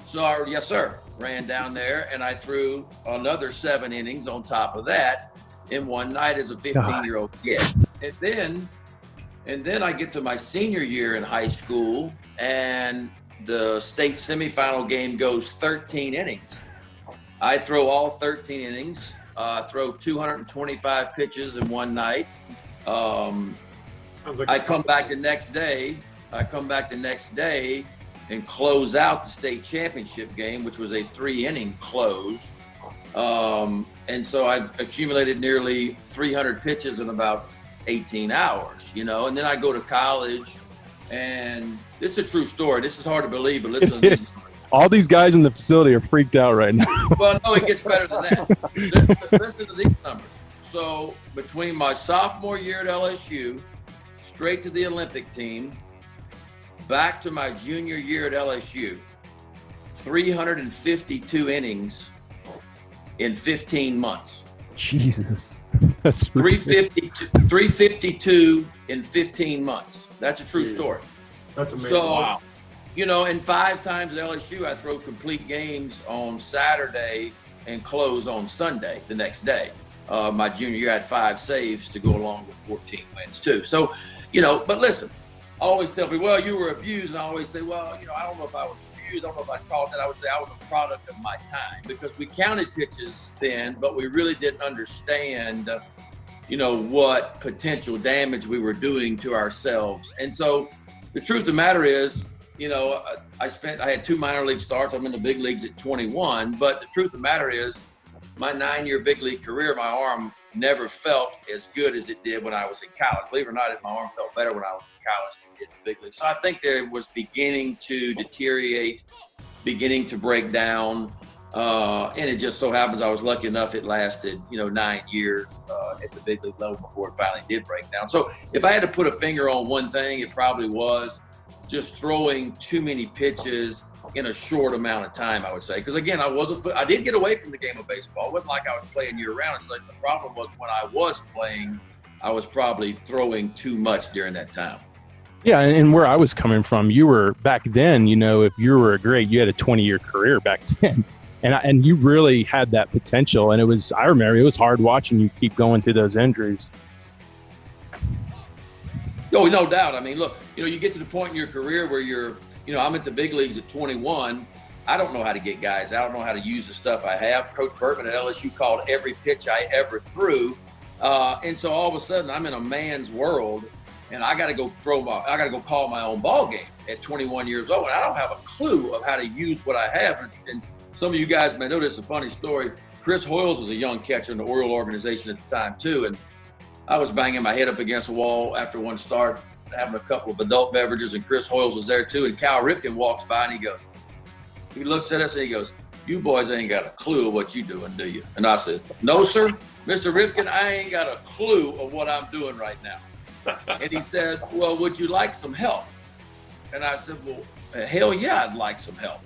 So, yes, sir. Ran down there, and I threw another 7 innings on top of that in one night as a 15-year-old kid. And then I get to my senior year in high school, and the state semifinal game goes 13 innings. I throw all 13 innings, throw 225 pitches in one night. I come back the next day and close out the state championship game, which was a 3-inning close. And so I accumulated nearly 300 pitches in about 18 hours, and then I go to college, and this is a true story. This is hard to believe, but listen to this. All these guys in the facility are freaked out right now. Well, no, it gets better than that. Listen to these numbers. So between my sophomore year at LSU, straight to the Olympic team, back to my junior year at LSU, 352 innings in 15 months. Jesus. That's 352 in 15 months. That's a true story. That's amazing. So, Wow. you know, and 5 times at LSU, I throw complete games on Saturday and close on Sunday the next day. My junior year, I had 5 saves to go along with 14 wins too. So, you know, but listen, I always tell people, well, you were abused. And I always say, well, you know, I don't know if I was abused. I don't know if I called that. I would say I was a product of my time because we counted pitches then, but we really didn't understand, you know, what potential damage we were doing to ourselves. And so the truth of the matter is, you know, I had 2 minor league starts. I'm in the big leagues at 21, but the truth of the matter is my 9-year big league career, my arm never felt as good as it did when I was in college. Believe it or not, my arm felt better when I was in college than it did in the big league. So I think there was beginning to deteriorate, beginning to break down. And it just so happens I was lucky enough it lasted, you know, 9 years at the big league level before it finally did break down. So if I had to put a finger on one thing, it probably was just throwing too many pitches in a short amount of time, I would say. Because again, I did get away from the game of baseball. It wasn't like I was playing year round. It's like the problem was when I was playing, I was probably throwing too much during that time. Yeah, and where I was coming from, you were back then, you know, if you were great, you had a 20-year career back then. And you really had that potential. And I remember it was hard watching you keep going through those injuries. Oh, no doubt. I mean, look, you know, you get to the point in your career where you know, I'm at the big leagues at 21. I don't know how to get guys. I don't know how to use the stuff I have. Coach Bertman at LSU called every pitch I ever threw. And so all of a sudden I'm in a man's world and I got to go call my own ball game at 21 years old. And I don't have a clue of how to use what I have. And some of you guys may know this, a funny story. Chris Hoyles was a young catcher in the Oriole organization at the time too. And I was banging my head up against a wall after one start, having a couple of adult beverages, and Chris Hoyles was there too. And Cal Ripken walks by and he looks at us and he goes, "You boys ain't got a clue of what you doing, do you?" And I said, "No, sir, Mr. Ripken, I ain't got a clue of what I'm doing right now." And he said, "Well, would you like some help?" And I said, "Well, hell yeah, I'd like some help."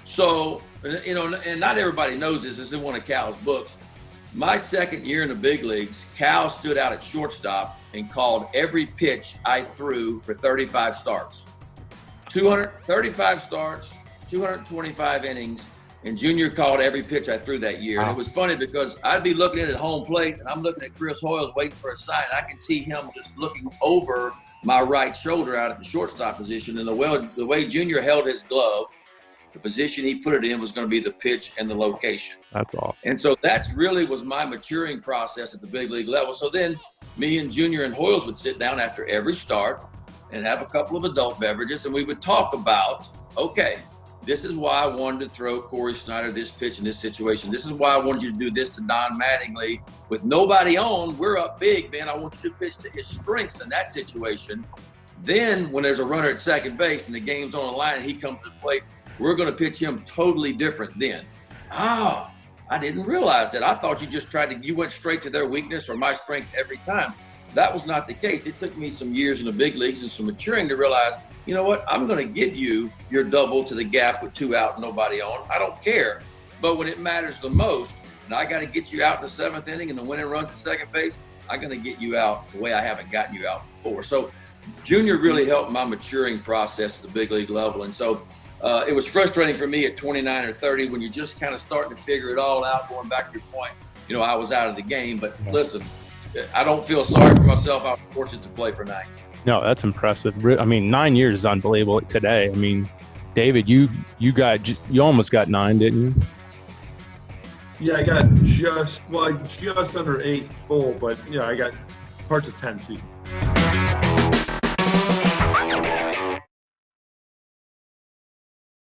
So, you know, and not everybody knows this. It's in one of Cal's books. My second year in the big leagues, Cal stood out at shortstop and called every pitch I threw for 35 starts. 235 starts, 225 innings, and Junior called every pitch I threw that year. And it was funny because I'd be looking in at home plate, and I'm looking at Chris Hoyles waiting for a sign. I can see him just looking over my right shoulder out at the shortstop position. And the way Junior held his glove, the position he put it in was going to be the pitch and the location. That's awesome. And so that's really was my maturing process at the big league level. So then me and Junior and Hoyles would sit down after every start and have a couple of adult beverages, and we would talk about, okay, this is why I wanted to throw Corey Snyder this pitch in this situation. This is why I wanted you to do this to Don Mattingly. With nobody on, we're up big, man. I want you to pitch to his strengths in that situation. Then when there's a runner at second base and the game's on the line and he comes to the plate, we're going to pitch him totally different then. I didn't realize that. I thought you went straight to their weakness or my strength every time. That was not the case. It took me some years in the big leagues and some maturing to realize, you know what, I'm going to give you your double to the gap with 2 out and nobody on. I don't care. But when it matters the most, and I got to get you out in the 7th inning and the winning run to second base, I'm going to get you out the way I haven't gotten you out before. So Junior really helped my maturing process at the big league level. And so it was frustrating for me at 29 or 30 when you're just kind of starting to figure it all out. Going back to your point, you know, I was out of the game. But listen, I don't feel sorry for myself. I was fortunate to play for 9 years. No, that's impressive. I mean, 9 years is unbelievable today. I mean, David, you almost got 9, didn't you? Yeah, I got just under 8 full, but yeah, I got parts of 10 season.